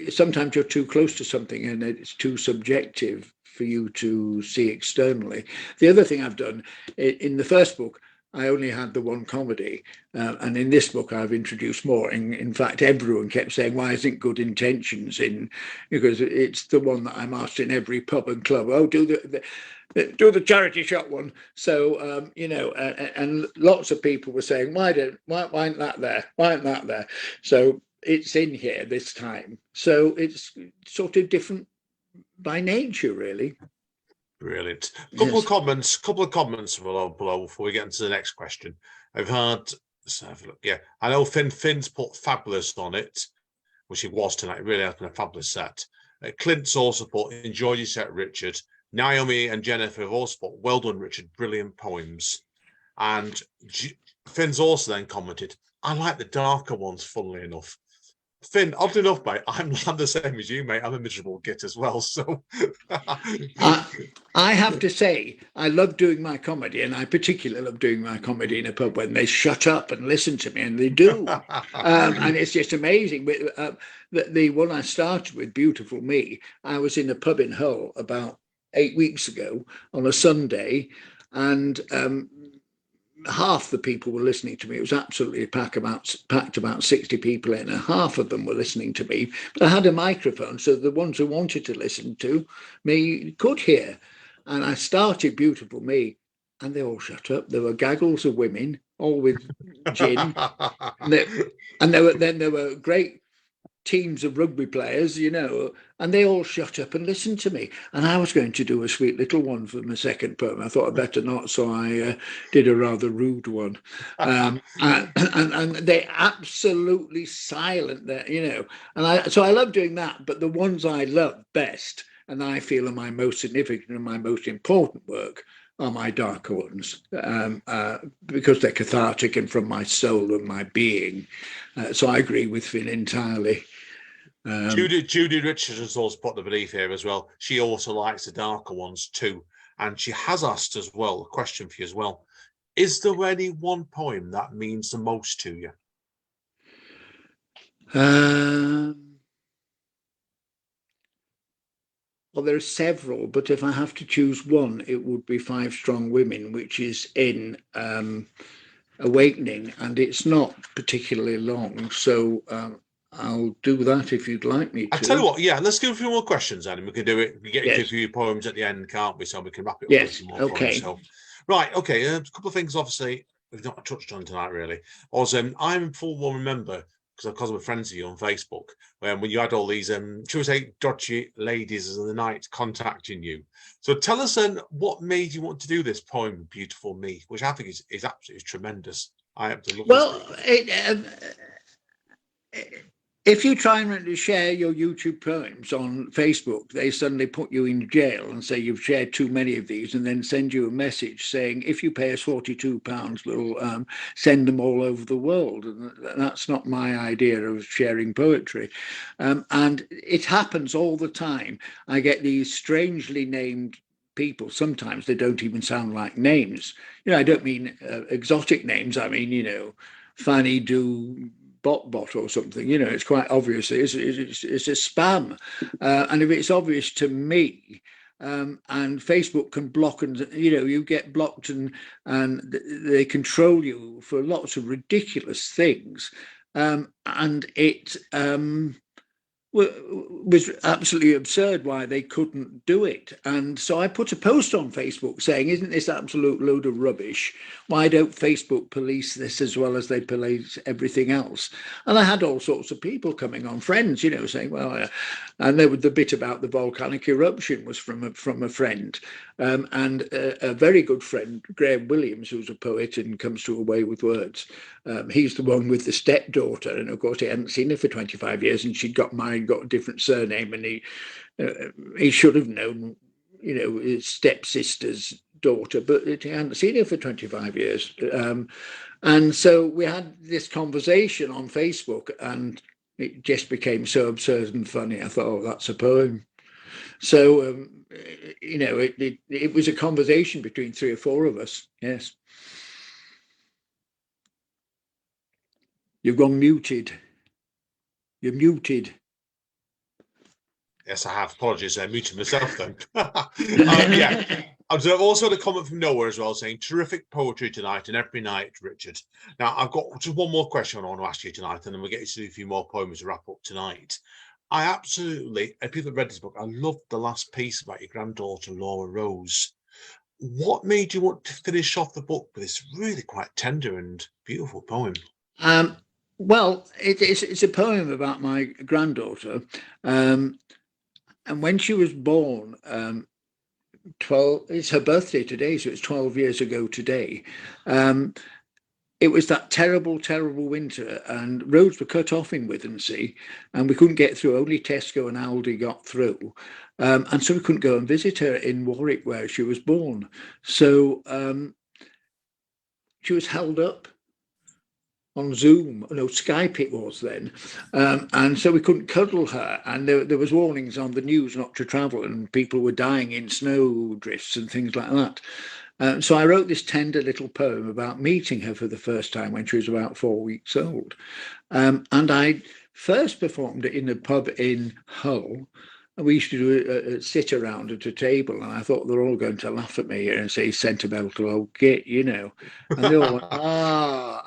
sometimes you're too close to something and it's too subjective for you to see externally. The other thing I've done in the first book, I only had the one comedy, and in this book I've introduced more. In fact, everyone kept saying, why isn't Good Intentions in? Because it's the one that I'm asked in every pub and club. Oh, do the charity shop one. So and lots of people were saying, why isn't that there? Why isn't that there? So it's in here this time. So it's sort of different by nature, really. Brilliant. Couple of comments below before we get into the next question. I've had, let's have a look. Yeah, I know Finn's put fabulous on it, which it was tonight. It really has been a fabulous set. Clint's also put, enjoyed your set, Richard. Naomi and Jennifer have also put, well done, Richard, brilliant poems. And Finn's also then commented, I like the darker ones, funnily enough. Finn, oddly enough, mate, I'm the same as you, mate. I'm a miserable git as well. So I have to say, I love doing my comedy, and I particularly love doing my comedy in a pub when they shut up and listen to me, and they do. And it's just amazing. The one I started with, Beautiful Me, I was in a pub in Hull about 8 weeks ago on a Sunday, and half the people were listening to me. It was absolutely packed, about 60 people in, and half of them were listening to me. But I had a microphone, so the ones who wanted to listen to me could hear. And I started Beautiful Me, and they all shut up. There were gaggles of women, all with gin. and there were great teams of rugby players, and they all shut up and listened to me. And I was going to do a sweet little one for my second poem. I thought I'd better not, so I did a rather rude one. And they're absolutely silent there, so I love doing that. But the ones I love best, and I feel are my most significant and my most important work, are my darker ones, because they're cathartic and from my soul and my being. So I agree with Finn entirely. Judy Richards has also put the belief here as well. She also likes the darker ones too. And she has asked as well, a question for you as well. Is there any one poem that means the most to you? Well, there are several, but if I have to choose one, it would be Five Strong Women, which is in Awakening, and it's not particularly long. So I'll do that if you'd like me to. I tell you what, yeah, let's do a few more questions, and we can do it. We get into a few poems at the end, can't we? So we can wrap it up with some more poems. So, right, okay. A couple of things, obviously, we've not touched on tonight, really. Also, I'm full one remember, because we're friends with you on Facebook, when you had all these, should we say, dodgy ladies of the night contacting you. So tell us what made you want to do this poem, Beautiful Me, which I think is absolutely tremendous. I absolutely love this. If you try and share your YouTube poems on Facebook, they suddenly put you in jail and say you've shared too many of these, and then send you a message saying, if you pay us £42, we'll send them all over the world. And that's not my idea of sharing poetry. And it happens all the time. I get these strangely named people. Sometimes they don't even sound like names. I don't mean exotic names. I mean, Fanny Do Bot or something. It's quite obvious it's a spam, and if it's obvious to me, and Facebook can block, and you get blocked, and they control you for lots of ridiculous things, and it was absolutely absurd why they couldn't do it. And so I put a post on Facebook saying, isn't this absolute load of rubbish? Why don't Facebook police this as well as they police everything else? And I had all sorts of people coming on, friends, saying, well, and there was the bit about the volcanic eruption was from a friend, and a very good friend, Graham Williams, who's a poet and comes to a way with words. He's the one with the stepdaughter, and of course he hadn't seen her for 25 years, and she'd got married, got a different surname, and he should have known, his stepsister's daughter, but he hadn't seen her for 25 years. And so we had this conversation on Facebook, and it just became so absurd and funny. I thought, oh, that's a poem. So, it was a conversation between 3 or 4 of us. Yes. You've gone muted. You're muted. Yes, I have. Apologies, I muted myself then. Yeah. I've also had a comment from Noah as well saying, terrific poetry tonight and every night, Richard. Now, I've got just one more question I want to ask you tonight, and then we'll get you to do a few more poems to wrap up tonight. I absolutely, and people have read this book, I loved the last piece about your granddaughter, Laura Rose. What made you want to finish off the book with this really quite tender and beautiful poem? Well, it's a poem about my granddaughter. And when she was born, 12, it's her birthday today, so it's 12 years ago today. It was that terrible, terrible winter, and roads were cut off in Withensea, and we couldn't get through. Only Tesco and Aldi got through. And so we couldn't go and visit her in Warwick, where she was born. So she was held up on Zoom, no, Skype it was then, and so we couldn't cuddle her, and there was warnings on the news not to travel, and people were dying in snow drifts and things like that. So I wrote this tender little poem about meeting her for the first time when she was about 4 weeks old, and I first performed it in a pub in Hull. We used to do a sit around at a table, and I thought they're all going to laugh at me and say sentimental old git, and they all went,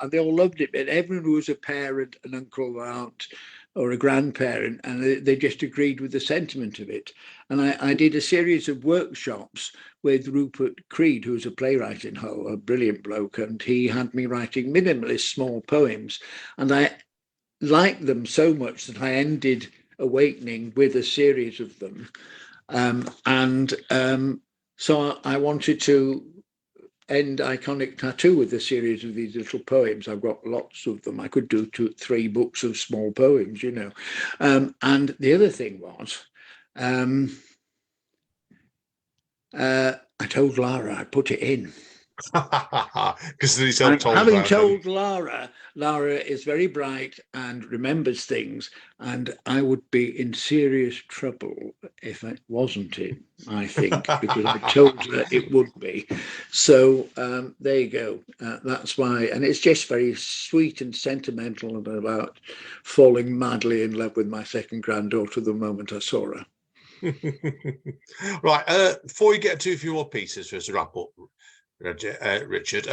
and they all loved it. But everyone who was a parent, an uncle, an aunt, or a grandparent, and they just agreed with the sentiment of it. And I did a series of workshops with Rupert Creed, who's a playwright in Hull, a brilliant bloke, and he had me writing minimalist small poems, and I liked them so much that I ended Awakening with a series of them, so I wanted to end Iconic Tattoo with a series of these little poems. I've got lots of them. I could do 2 or 3 books of small poems, and the other thing was I told Lara I'd put it in. Because having told Lara is very bright and remembers things, and I would be in serious trouble if it wasn't it, I think, because I told her it would be. So there you go. That's why, and it's just very sweet and sentimental and about falling madly in love with my second granddaughter the moment I saw her. Right, before you get to a few more pieces for us to wrap up, Richard,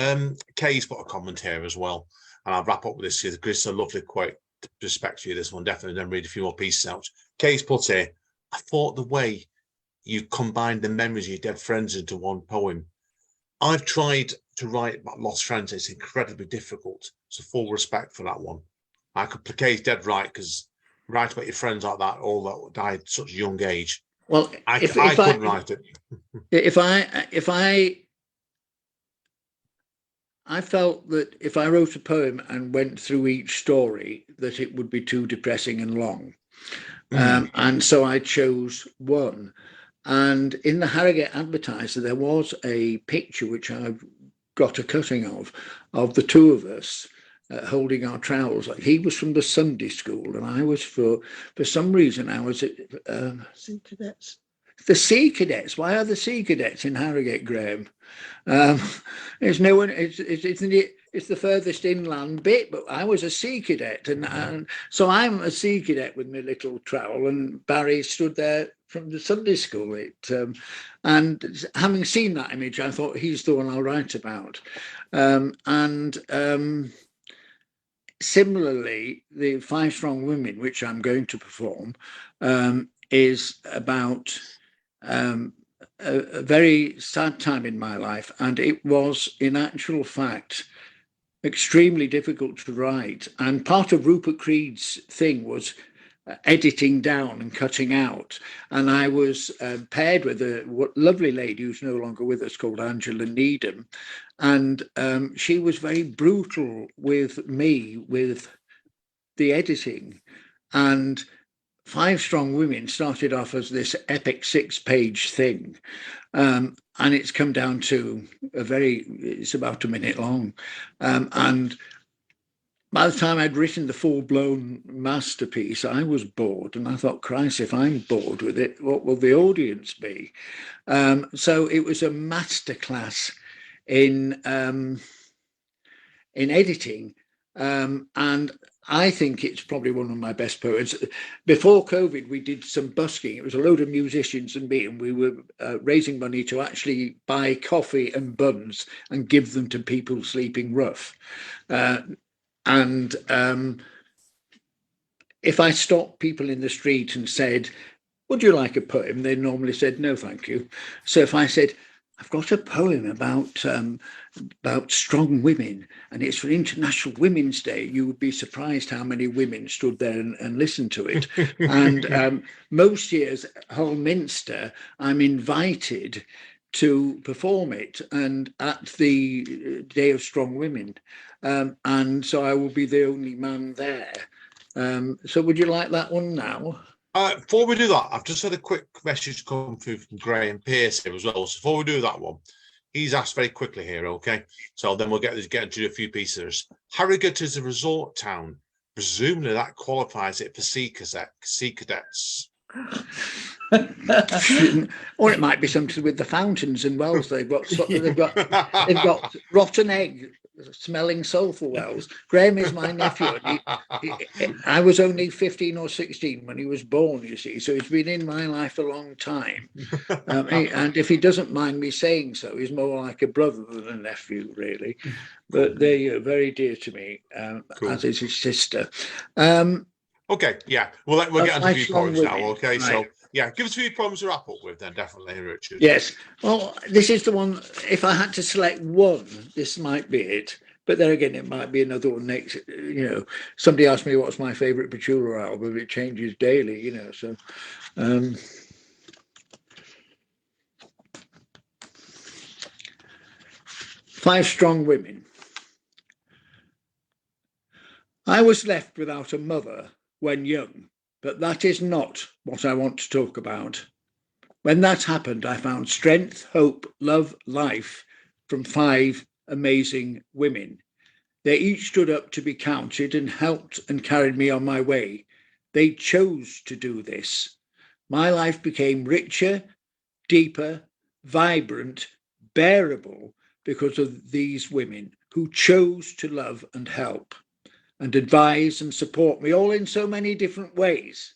Kay's put a comment here as well, and I'll wrap up with this because it's a lovely quote. Respect for you, this one definitely. Then read a few more pieces out. Kay's put here, I thought the way you combined the memories of your dead friends into one poem. I've tried to write about lost friends. It's incredibly difficult. So full respect for that one. I could placate dead right, because write about your friends like that, all that died at such a young age. Well, I couldn't write it. if I felt that if I wrote a poem and went through each story, that it would be too depressing and long. And so I chose one. And in the Harrogate Advertiser, there was a picture which I've got a cutting of the two of us holding our trowels. Like, he was from the Sunday school, and I was for some reason I was at Sea Cadets. The Sea Cadets. Why are the Sea Cadets in Harrogate, Graham? There's no one. It's the furthest inland bit, but I was a Sea Cadet, and so I'm a Sea Cadet with my little trowel, and Barry stood there from the Sunday school. And having seen that image, I thought he's the one I'll write about. Similarly, the Five Strong Women, which I'm going to perform, is about a very sad time in my life, and it was, in actual fact, extremely difficult to write. And part of Rupert Creed's thing was editing down and cutting out. And I was paired with a lovely lady who's no longer with us, called Angela Needham. And she was very brutal with me with the editing. And Five Strong Women started off as this epic 6-page thing. And it's come down to it's about a minute long. And by the time I'd written the full-blown masterpiece, I was bored, and I thought, Christ, if I'm bored with it, what will the audience be? So it was a masterclass in editing, and I think it's probably one of my best poems. Before COVID, we did some busking. It was a load of musicians and me, and we were raising money to actually buy coffee and buns and give them to people sleeping rough. And if I stopped people in the street and said, would you like a poem? They normally said, no, thank you. So if I said, I've got a poem about strong women, and it's for International Women's Day, you would be surprised how many women stood there and listened to it. And most years, whole Minster, I'm invited to perform it, and at the Day of Strong Women. And so I will be the only man there. So would you like that one now? Before we do that, I've just had a quick message come through from Graham Pierce here as well. So before we do that one, he's asked very quickly here, okay? So then we'll get into a few pieces. Harrogate is a resort town. Presumably that qualifies it for sea cadets. Or it might be something with the fountains in Wells. They've got rotten egg smelling sulphur wells. Graham is my nephew. I was only 15 or 16 when he was born, you see, so he's been in my life a long time. And if he doesn't mind me saying so, he's more like a brother than a nephew, really. But they're very dear to me, cool. As is his sister. Okay, yeah, we'll get into a few points now, okay? Right. So, yeah, give us a few poems to wrap up with then, definitely, Richard. Yes, well, this is the one, if I had to select one, this might be it. But then again, it might be another one next, somebody asked me what's my favourite Petula album, it changes daily, so... Five Strong Women. I was left without a mother when young, but that is not what I want to talk about. When that happened, I found strength, hope, love, life from 5 amazing women. They each stood up to be counted and helped and carried me on my way. They chose to do this. My life became richer, deeper, vibrant, bearable because of these women who chose to love and help and advise and support me, all in so many different ways.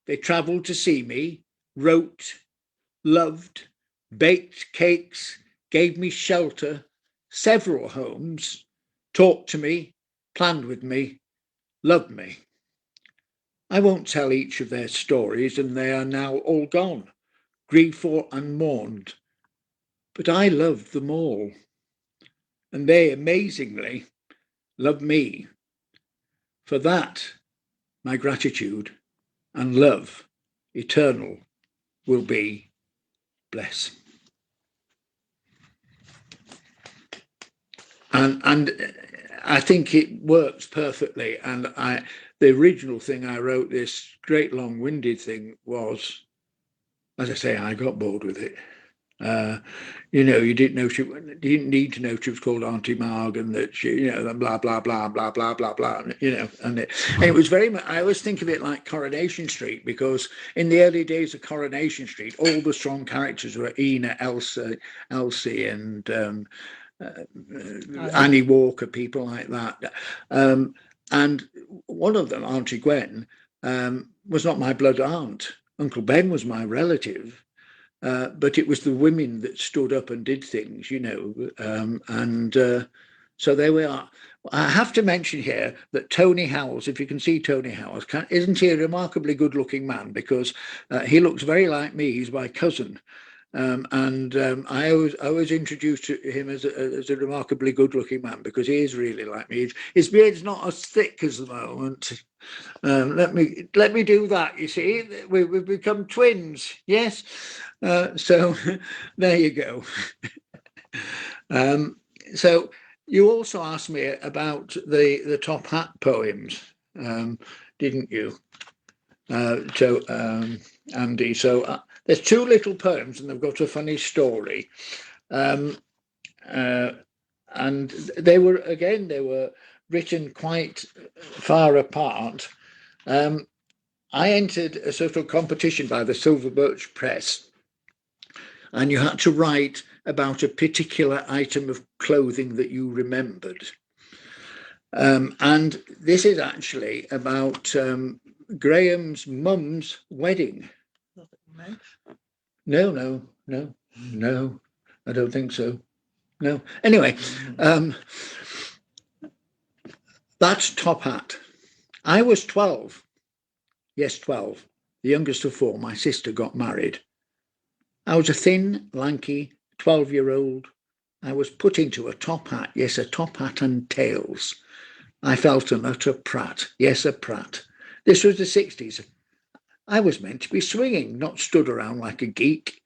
They travelled to see me, wrote, loved, baked cakes, gave me shelter, several homes, talked to me, planned with me, loved me. I won't tell each of their stories, and they are now all gone, grieved for and mourned. But I loved them all, and they amazingly loved me. For that, my gratitude and love eternal will be. Bless. And I think it works perfectly. And the original thing I wrote, this great long-winded thing, was, as I say, I got bored with it. You didn't need to know she was called Auntie Marg, and that she, blah blah blah blah blah blah blah. And it was very much. I always think of it like Coronation Street, because in the early days of Coronation Street, all the strong characters were Ina, Elsie, and Annie Walker, people like that. And one of them, Auntie Gwen, was not my blood aunt. Uncle Ben was my relative. But it was the women that stood up and did things, so there we are. I have to mention here that Tony Howells, if you can see Tony Howells, isn't he a remarkably good-looking man? Because he looks very like me. He's my cousin. I always introduce him as a remarkably good-looking man, because he is really like me. His beard's not as thick as the moment. Let me do that. You see, we've become twins. Yes. So there you go. So you also asked me about the Top Hat poems, didn't you? Andy. So there's two little poems, and they've got a funny story. And they were written quite far apart. I entered a sort of competition by the Silver Birch Press, and you had to write about a particular item of clothing that you remembered. And this is actually about Graham's mum's wedding. No, I don't think so. No. Anyway, that's Top Hat. I was 12. Yes, 12. The youngest of four. My sister got married. I was a thin, lanky 12-year-old. I was put into a top hat. Yes, a top hat and tails. I felt an utter prat. Yes, a prat. This was the 60s. I was meant to be swinging, not stood around like a geek.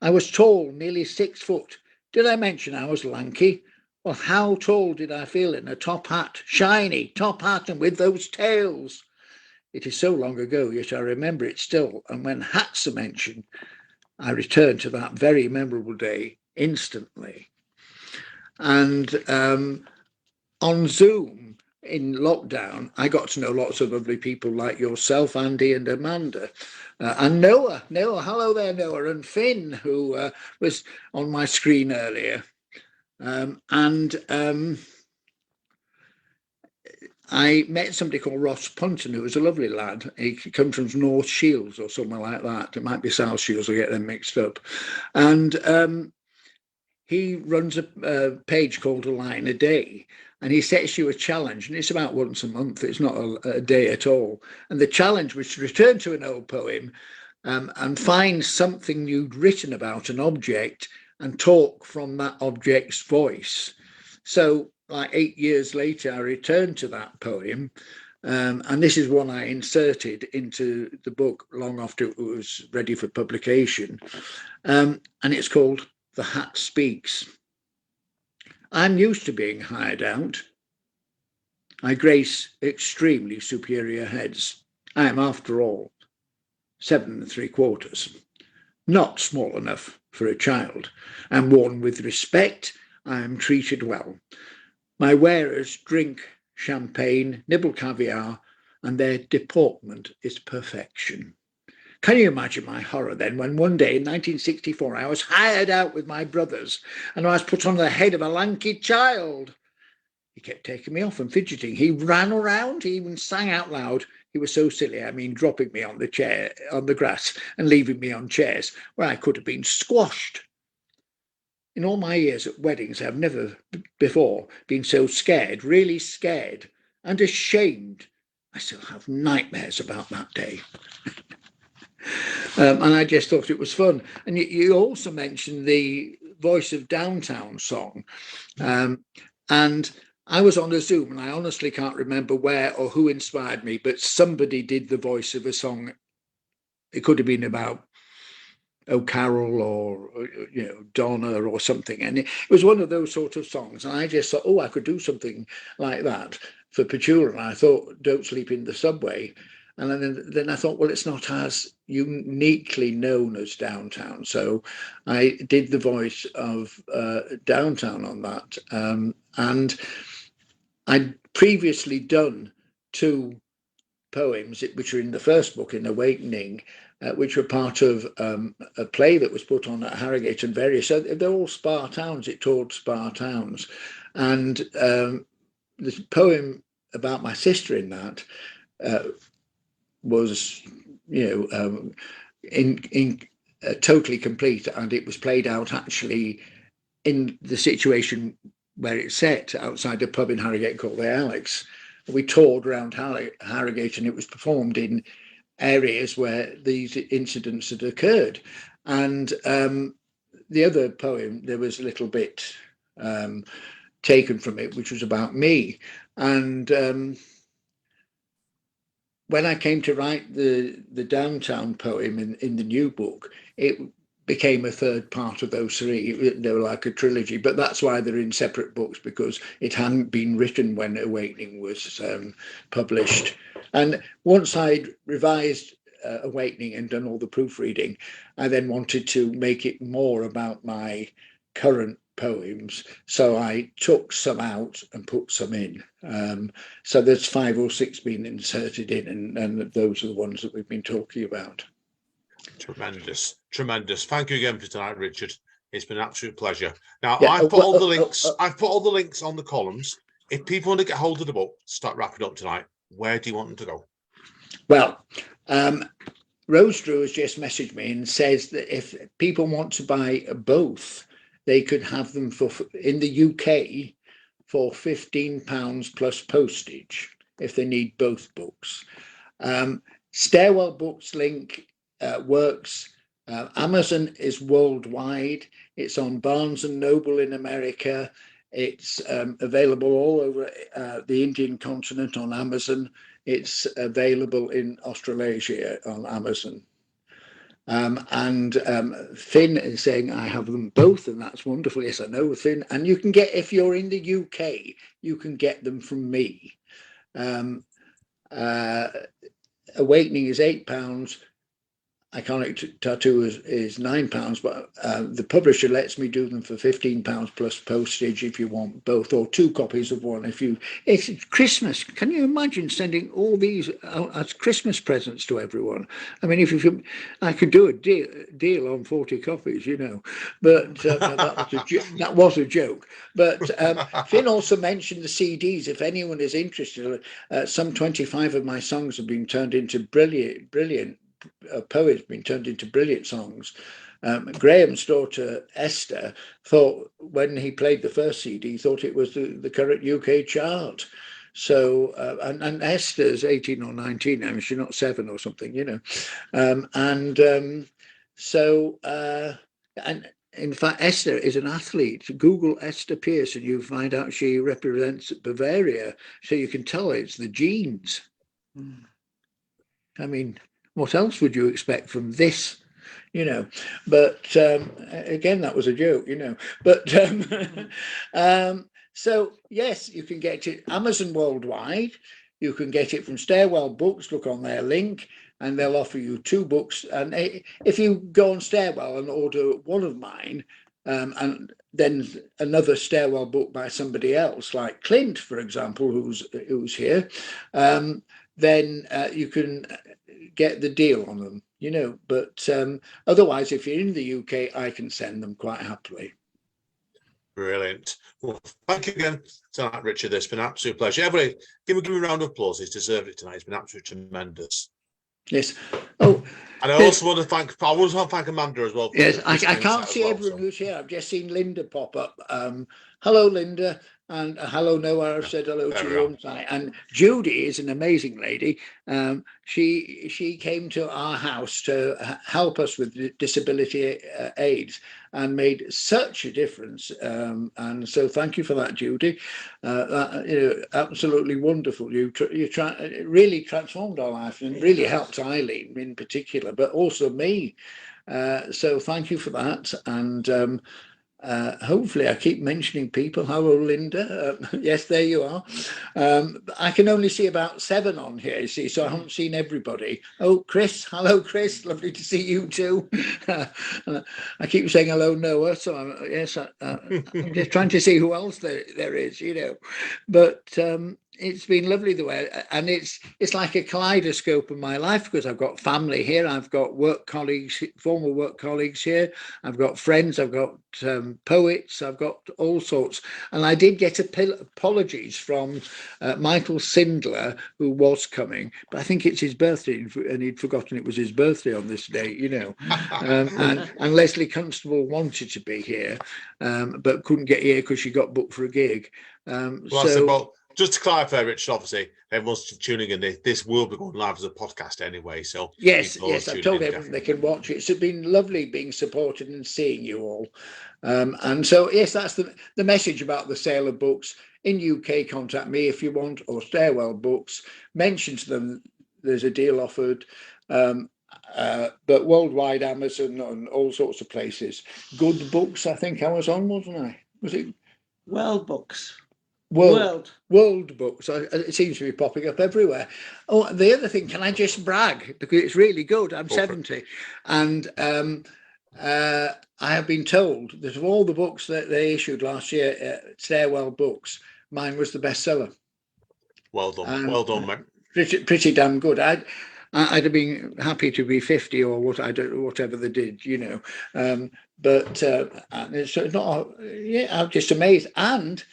I was tall, nearly 6 foot. Did I mention I was lanky? Well, how tall did I feel in a top hat? Shiny top hat, and with those tails. It is so long ago, yet I remember it still. And when hats are mentioned, I return to that very memorable day instantly. And on Zoom in lockdown, I got to know lots of lovely people like yourself, Andy and Amanda, and Noah. Hello there, Noah, and Finn, who was on my screen earlier. I met somebody called Ross Punton, who was a lovely lad. He comes from North Shields or somewhere like that. It might be South Shields, I get them mixed up. And he runs a page called A Line a Day, and he sets you a challenge, and it's about once a month. It's not a day at all. And the challenge was to return to an old poem and find something you'd written about an object and talk from that object's voice. So like 8 years later, I returned to that poem, and this is one I inserted into the book long after it was ready for publication, and it's called The Hat Speaks. I'm used to being hired out. I grace extremely superior heads. I am, after all, 7 3/4, not small enough for a child. I'm worn with respect. I am treated well. My wearers drink champagne, nibble caviar, and their deportment is perfection. Can you imagine my horror then when one day in 1964 I was hired out with my brothers and I was put on the head of a lanky child? He kept taking me off and fidgeting. He ran around, he even sang out loud. He was so silly, I mean, dropping me on the chair, on the grass, and leaving me on chairs where I could have been squashed. In all my years at weddings, I've never before been so scared, really scared and ashamed. I still have nightmares about that day. And I just thought it was fun. And you also mentioned the Voice of Downtown song. And I was on a Zoom, and I honestly can't remember where or who inspired me, but somebody did the voice of a song. It could have been about O'Carroll or Donna or something, and it was one of those sort of songs. And I just thought, oh, I could do something like that for Petula. And I thought, Don't Sleep in the Subway. And then I thought, well, it's not as uniquely known as Downtown. So I did the voice of Downtown on that. And I'd previously done 2 poems, which are in the first book, in Awakening, which were part of a play that was put on at Harrogate and various. So they're all Spa towns. It toured Spa towns. And the poem about my sister in that was, totally complete, and it was played out actually in the situation where it's set outside a pub in Harrogate called the Alex. We toured around Harrogate, and it was performed in areas where these incidents had occurred. And the other poem, there was a little bit taken from it, which was about me. And when I came to write the Downtown poem in the new book, it became a third part of those 3. They were like a trilogy, but that's why they're in separate books, because it hadn't been written when Awakening was published. And once I'd revised Awakening and done all the proofreading, I then wanted to make it more about my current poems. So I took some out and put some in. So there's 5 or 6 being inserted in, and those are the ones that we've been talking about. Tremendous. Thank you again for tonight, Richard. It's been an absolute pleasure. Now, Yeah, I've put all the links. I've put all the links on the columns. If people want to get hold of the book, start wrapping up tonight, where do you want them to go? Well, Rose Drew has just messaged me and says that if people want to buy both, they could have them in the UK for £15 plus postage if they need both books. Stairwell Books link works. Amazon is worldwide. It's on Barnes and Noble in America. It's available all over the Indian continent on Amazon. It's available in Australasia on Amazon. And Finn is saying, I have them both, and that's wonderful. Yes, I know, Finn. And you can get, if you're in the UK, you can get them from me. Awakening is £8. Iconic Tattoo is £9, but the publisher lets me do them for £15 plus postage if you want both, or 2 copies of one. It's Christmas. Can you imagine sending all these out as Christmas presents to everyone? I mean, I could do a deal on 40 copies, but that was a joke. But Finn also mentioned the CDs. If anyone is interested, some 25 of my songs have been turned into brilliant poets, been turned into brilliant songs. Graham's daughter Esther thought, when he played the first CD, thought it was the current UK chart. So and Esther's 18 or 19 now, I mean, she's not 7 or something, So and in fact, Esther is an athlete. Google Esther Pierce and you find out she represents Bavaria, so you can tell it's the genes. I mean, what else would you expect from this? But again, that was a joke, but so yes, you can get it Amazon worldwide. You can get it from Stairwell Books. Look on their link, and they'll offer you 2 books. And if you go on Stairwell and order one of mine, and then another Stairwell book by somebody else, like Clint, for example, who's here, then you can get the deal on them, but otherwise, if you're in the UK, I can send them quite happily. Brilliant. Well, thank you again tonight, Richard. It's been an absolute pleasure. Everybody, give him a round of applause. He's deserved it tonight. It's been absolutely tremendous. Yes. Oh, and I also want to thank Amanda as well. Yes, I can't see everyone who's here. I've just seen Linda pop up. Hello, Linda. And hello, Noah. I've said hello There to we you are. on site. And Judy is an amazing lady. She came to our house to help us with disability aids and made such a difference. And so thank you for that, Judy. Absolutely wonderful. You really transformed our life and really helped Eileen in particular, but also me. So thank you for that. And hopefully I keep mentioning people. Hello, Linda. Yes, there you are. I can only see about 7 on here, you see, so I haven't seen everybody. Oh, Chris. Hello, Chris. Lovely to see you too. I keep saying hello, Noah. So I'm just trying to see who else there is, But it's been lovely the way, and it's like a kaleidoscope of my life, because I've got family here, I've got work colleagues, former work colleagues here, I've got friends, I've got poets, I've got all sorts. And I did get apologies from Michael Sindler, who was coming, but I think it's his birthday and he'd forgotten it was his birthday on this day, and Leslie Constable wanted to be here, but couldn't get here because she got booked for a gig. Well, just to clarify, Richard, obviously everyone's tuning in. This will be going live as a podcast anyway. So yes, I've told everyone they can watch it. It's been lovely being supported and seeing you all. And so yes, that's the message about the sale of books in UK. Contact me if you want, or Stairwell Books. Mention to them there's a deal offered. But worldwide, Amazon and all sorts of places. Good Books, I think I was on, wasn't I? Was it World Books? World Books. It seems to be popping up everywhere. Oh, the other thing, can I just brag, because it's really good? I'm 70, and I have been told that of all the books that they issued last year at Stairwell Books, mine was the bestseller. Well done, well done, mate. Pretty damn good. I'd have been happy to be 50 or whatever they did, But it's not. I'm just amazed. And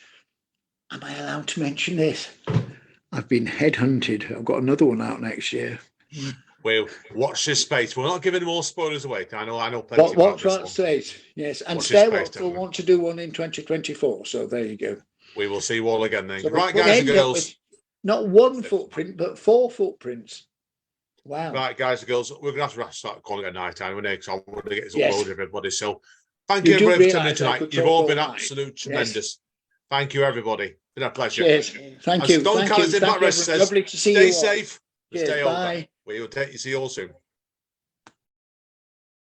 am I allowed to mention this? I've been headhunted. I've got another one out next year. Well, watch this space. We're not giving more spoilers away. I know plenty about this one. Space, yes. And Watch this Stairwell space, will want to do one in 2024. So there you go. We will see you all again then. So Right, guys and girls. Not one footprint, but 4 footprints. Wow. Right, guys and girls, we're going to have to start calling it night time, because I want to get this Yes. uploaded, everybody. So thank you everybody for tuning in tonight. You've all been all night. absolute tremendous. Thank you, everybody. Been a pleasure. Yes. Thank you. Don Thank Callis you. in Back Rest says, Lovely to see stay you all. safe. Yes, Stay bye. over. We will see you all soon.